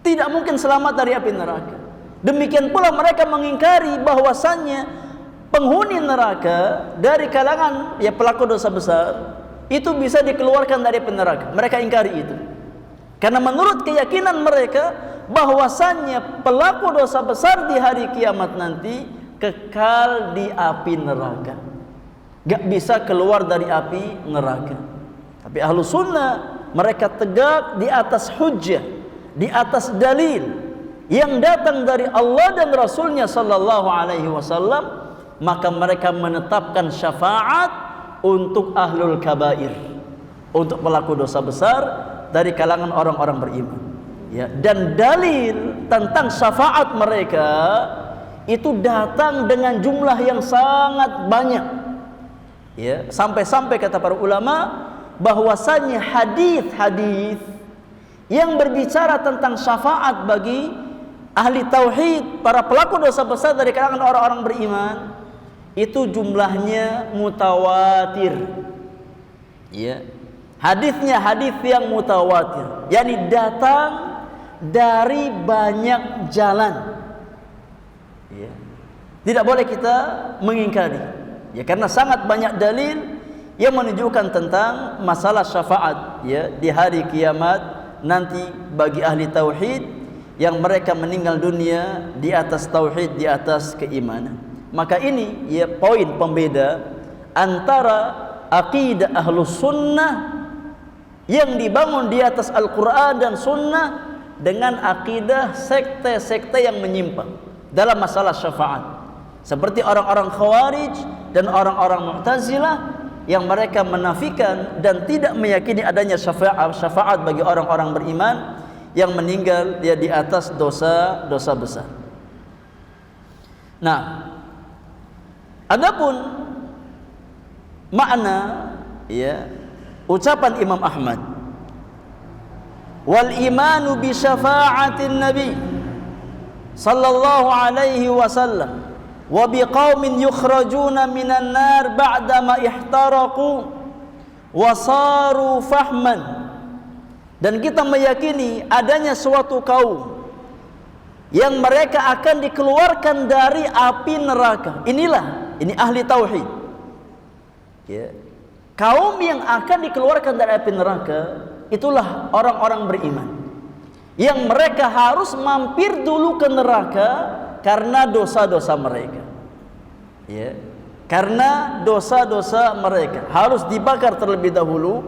Tidak mungkin selamat dari api neraka. Demikian pula mereka mengingkari bahwasanya penghuni neraka dari kalangan ya pelaku dosa besar itu bisa dikeluarkan dari neraka. Mereka ingkari itu. Karena menurut keyakinan mereka bahwasannya pelaku dosa besar di hari kiamat nanti kekal di api neraka, gak bisa keluar dari api neraka. Tapi ahlu sunnah mereka tegak di atas hujjah, di atas dalil yang datang dari Allah dan Rasulnya sallallahu alaihi wasallam. Maka mereka menetapkan syafaat untuk ahlul kabair, untuk pelaku dosa besar dari kalangan orang-orang beriman. Ya, dan dalil tentang syafaat mereka itu datang dengan jumlah yang sangat banyak. Ya, sampai-sampai kata para ulama bahwasanya hadis-hadis yang berbicara tentang syafaat bagi ahli tauhid, para pelaku dosa besar dari kalangan orang-orang beriman, itu jumlahnya mutawatir. Ya. Hadisnya hadis yang mutawatir, yakni datang dari banyak jalan. Ya. Tidak boleh kita mengingkari. Ya, karena sangat banyak dalil yang menunjukkan tentang masalah syafaat ya di hari kiamat nanti bagi ahli tauhid yang mereka meninggal dunia di atas tauhid, di atas keimanan. Maka ini ya poin pembeda antara aqidah ahlus sunnah yang dibangun di atas Al-Quran dan Sunnah dengan akidah sekte-sekte yang menyimpang dalam masalah syafaat, seperti orang-orang Khawarij dan orang-orang Mu'tazilah yang mereka menafikan dan tidak meyakini adanya syafaat bagi orang-orang beriman yang meninggal dia di atas dosa-dosa besar. Nah, adapun makna ya ucapan Imam Ahmad, wal imanu bi syafa'atin nabi sallallahu alaihi wasallam wa bi qaumin yukhrajuna minan nar ba'da ma ihtaraqu wa saru fahman. Dan kita meyakini adanya suatu kaum yang mereka akan dikeluarkan dari api neraka. Ini ahli tauhid ya. Kaum yang akan dikeluarkan dari api neraka itulah orang-orang beriman yang mereka harus mampir dulu ke neraka karena dosa-dosa mereka. Ya. Karena dosa-dosa mereka harus dibakar terlebih dahulu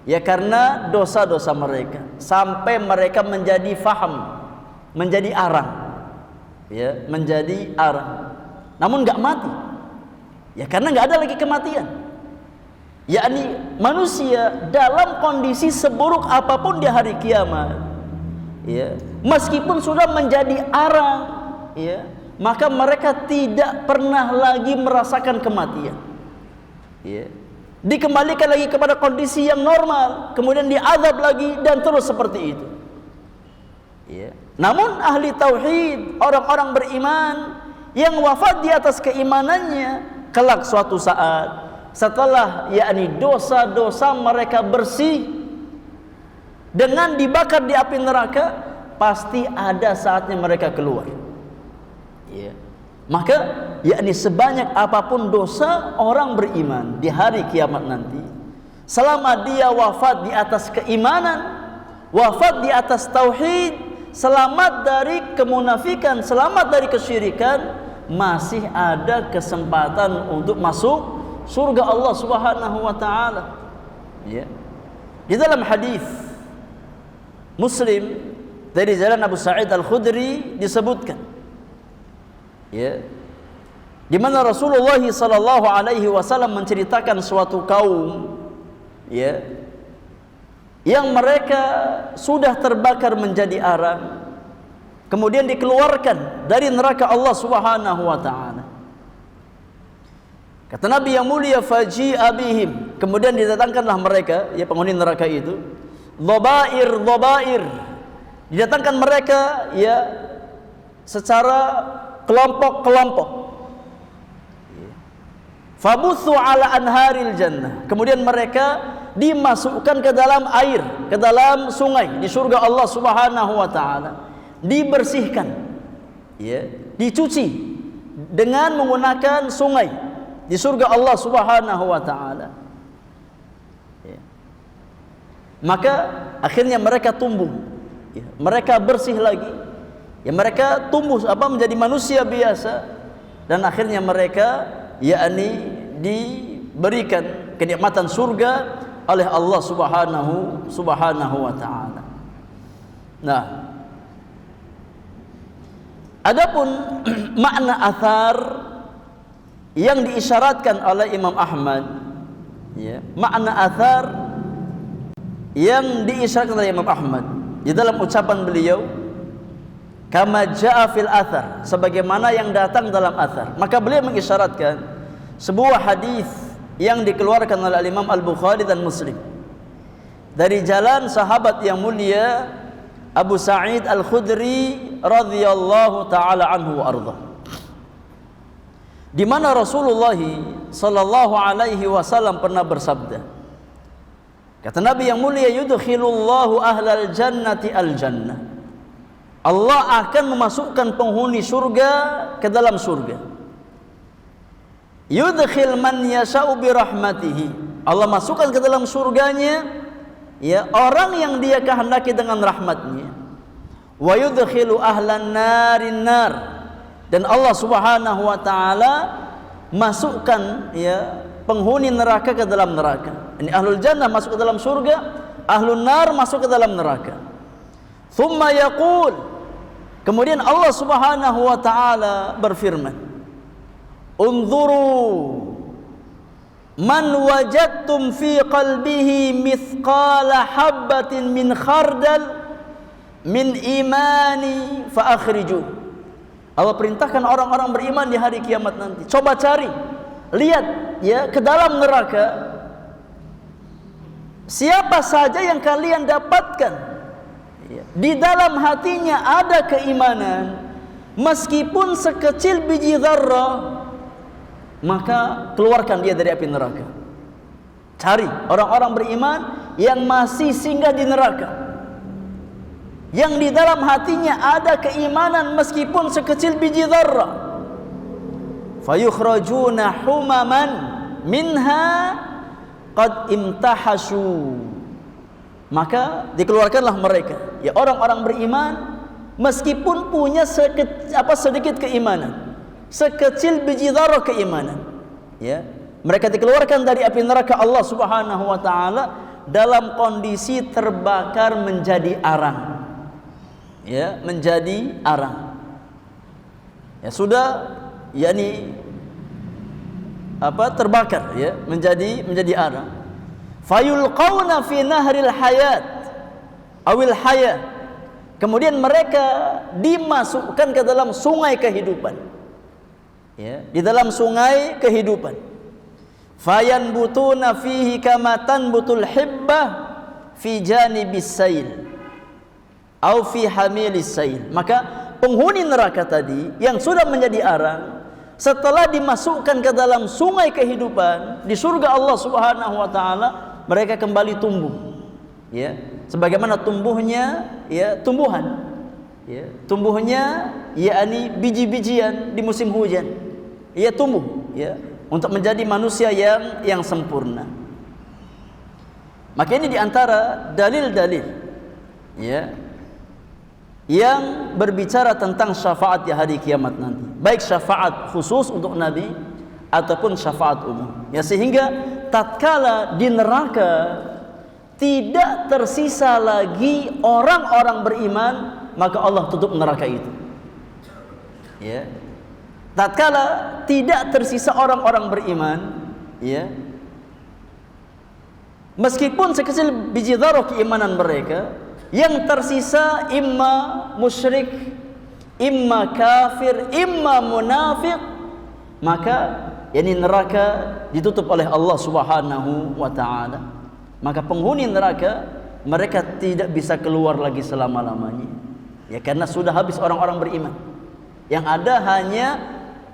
ya, karena dosa-dosa mereka sampai mereka menjadi faham, menjadi arang. Ya, menjadi arang. Namun enggak mati. Ya karena enggak ada lagi kematian. Yakni manusia dalam kondisi seburuk apapun di hari kiamat ya, meskipun sudah menjadi arang ya, maka mereka tidak pernah lagi merasakan kematian ya. Dikembalikan lagi kepada kondisi yang normal, kemudian diazab lagi dan terus seperti itu ya. Namun ahli tauhid, orang-orang beriman yang wafat di atas keimanannya, kelak suatu saat setelah yakni dosa-dosa mereka bersih dengan dibakar di api neraka, pasti ada saatnya mereka keluar ya. Maka yakni sebanyak apapun dosa orang beriman di hari kiamat nanti, selama dia wafat di atas keimanan, wafat di atas tauhid, selamat dari kemunafikan, selamat dari kesyirikan, masih ada kesempatan untuk masuk surga Allah Subhanahu wa taala. Ya. Di dalam hadis Muslim dari jalan Abu Sa'id Al-Khudri disebutkan ya, di mana Rasulullah sallallahu alaihi wasallam menceritakan suatu kaum ya yang mereka sudah terbakar menjadi arang, kemudian dikeluarkan dari neraka Allah Subhanahu wa taala. Kata Nabi yang mulia, faji'a bihim, kemudian didatangkanlah mereka ya penghuni neraka itu, dhabair, didatangkan mereka ya secara kelompok-kelompok. Fabuthu ala anharil jannah, kemudian mereka dimasukkan ke dalam air, ke dalam sungai di surga Allah Subhanahu wa taala, dibersihkan ya, dicuci dengan menggunakan sungai di surga Allah Subhanahu wa taala. Ya. maka akhirnya mereka tumbuh, ya, mereka bersih lagi, ya, mereka tumbuh menjadi manusia biasa, dan akhirnya mereka yakni diberikan kenikmatan surga oleh Allah Subhanahu wa taala. Nah, adapun makna athar yang diisyaratkan oleh Imam Ahmad, ya, makna athar yang diisyaratkan oleh Imam Ahmad di dalam ucapan beliau, kama jaa fil athar, sebagaimana yang datang dalam athar, maka beliau mengisyaratkan sebuah hadis yang dikeluarkan oleh Imam Al-Bukhari dan Muslim dari jalan sahabat yang mulia Abu Sa'id Al-Khudri radhiyallahu taala anhu wa ardhah, di mana Rasulullah sallallahu alaihi wasallam pernah bersabda, kata Nabi yang mulia, yudkhilullahu ahlal jannati al-jannah, Allah akan memasukkan penghuni surga ke dalam surga. Yudkhil man yasha'u bi rahmatihi, Allah masukkan ke dalam surganya, ya, orang yang dia kehendaki dengan rahmatnya. Wa yudkhilu ahlan narin nar, dan Allah Subhanahu wa taala masukkan, ya, penghuni neraka ke dalam neraka. Ini ahlul jannah masuk ke dalam surga, ahlun nar masuk ke dalam neraka. Thumma yaqul, kemudian Allah Subhanahu wa taala berfirman, unzuru man wajadtum fi qalbihi mithqala habbatin min khardal min imani fa akhriju. Allah perintahkan orang-orang beriman di hari kiamat nanti, coba cari, lihat, ya, ke dalam neraka siapa saja yang kalian dapatkan, ya, di dalam hatinya ada keimanan meskipun sekecil biji dzarrah, maka keluarkan dia dari api neraka. Cari orang-orang beriman yang masih singgah di neraka, yang di dalam hatinya ada keimanan meskipun sekecil biji dzarrah. Fayukhrajuna humaman minha qad imtahasu, maka dikeluarkanlah mereka, ya, orang-orang beriman meskipun punya sedikit keimanan, sekecil biji dzarrah keimanan, ya, mereka dikeluarkan dari api neraka Allah Subhanahu wa taala dalam kondisi terbakar menjadi arang, ya, menjadi arang, ya, sudah, yakni terbakar, ya, menjadi arang. Fayulqauna fi nahril hayat awil hayat, kemudian mereka dimasukkan ke dalam sungai kehidupan, ya, di dalam sungai kehidupan. Fayanbutuna fihi kama tanbutul hibbah fi janibis sail au fi hamilis sail, maka penghuni neraka tadi yang sudah menjadi arang, setelah dimasukkan ke dalam sungai kehidupan di surga Allah Subhanahu wa taala, mereka kembali tumbuh, ya, sebagaimana tumbuhnya, ya, tumbuhan, ya, tumbuhnya, yakni biji-bijian di musim hujan, ia tumbuh, ya, untuk menjadi manusia yang sempurna. Maka ini diantara dalil-dalil, ya, yang berbicara tentang syafaat di hari kiamat nanti, baik syafaat khusus untuk Nabi ataupun syafaat umum, ya, sehingga tatkala di neraka tidak tersisa lagi orang-orang beriman, maka Allah tutup neraka itu, ya. Tatkala tidak tersisa orang-orang beriman, ya, meskipun sekecil biji dzarrah keimanan mereka, yang tersisa imma musyrik, imma kafir, imma munafik, maka yakni neraka ditutup oleh Allah Subhanahu wa taala. Maka penghuni neraka mereka tidak bisa keluar lagi selama-lamanya, ya, karena sudah habis orang-orang beriman. Yang ada hanya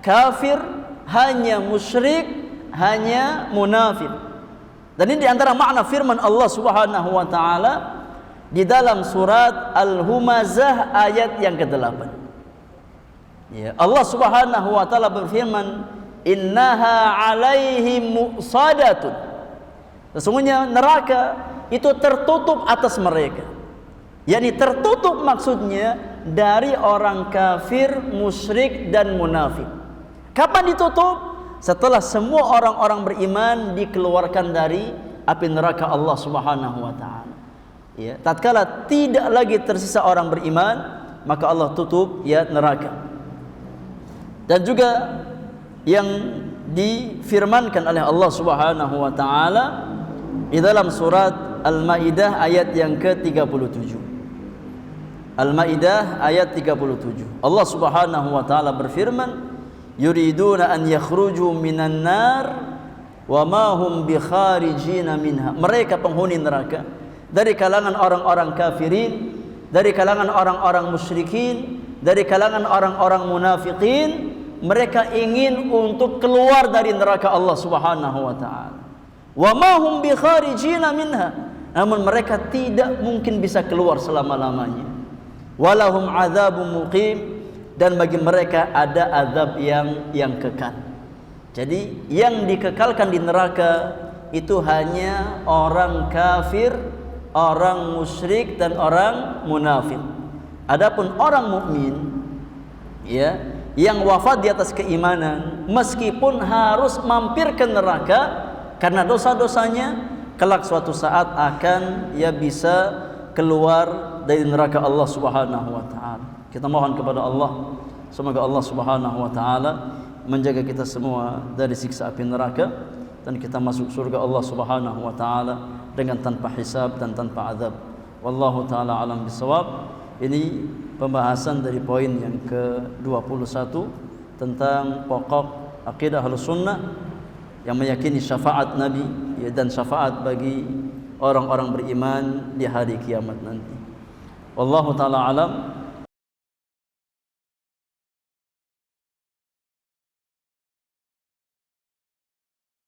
kafir, hanya musyrik, hanya munafik. Dan ini diantara makna firman Allah Subhanahu wa taala di dalam surat Al-Humazah ayat yang ke-8. Ya, Allah Subhanahu wa taala berfirman, "Innaha 'alaihim mu'sadatun." Sesungguhnya neraka itu tertutup atas mereka. Yani tertutup maksudnya dari orang kafir, musyrik dan munafik. Kapan ditutup? Setelah semua orang-orang beriman dikeluarkan dari api neraka Allah Subhanahu wa taala. Ya, tatkala tidak lagi tersisa orang beriman, maka Allah tutup ya neraka. Dan juga yang difirmankan oleh Allah Subhanahu wa taala di dalam surat Al-Maidah ayat yang ke-37. Al-Maidah ayat 37. Allah Subhanahu wa taala berfirman, "Yuriduna an yakhruju minan nar wa ma hum bikharijina minha." Mereka penghuni neraka dari kalangan orang-orang kafirin, dari kalangan orang-orang musyrikin, dari kalangan orang-orang munafikin, mereka ingin untuk keluar dari neraka Allah Subhanahu wa taala. Wa ma hum bikharijina minha. Namun mereka tidak mungkin bisa keluar selama-lamanya. Walahum adzabun muqim, dan bagi mereka ada azab yang kekal. Jadi yang dikekalkan di neraka itu hanya orang kafir, orang musyrik dan orang munafik. Adapun orang mukmin ya, yang wafat di atas keimanan meskipun harus mampir ke neraka karena dosa-dosanya, kelak suatu saat akan ya bisa keluar dari neraka Allah Subhanahu wa taala. Kita mohon kepada Allah, semoga Allah Subhanahu wa taala menjaga kita semua dari siksa api neraka dan kita masuk surga Allah Subhanahu wa taala dengan tanpa hisab dan tanpa azab. Wallahu taala alam bisawab. Ini pembahasan dari poin yang ke-21 tentang pokok akidah Ahlussunnah yang meyakini syafaat Nabi dan syafaat bagi orang-orang beriman di hari kiamat nanti. Wallahu taala alam.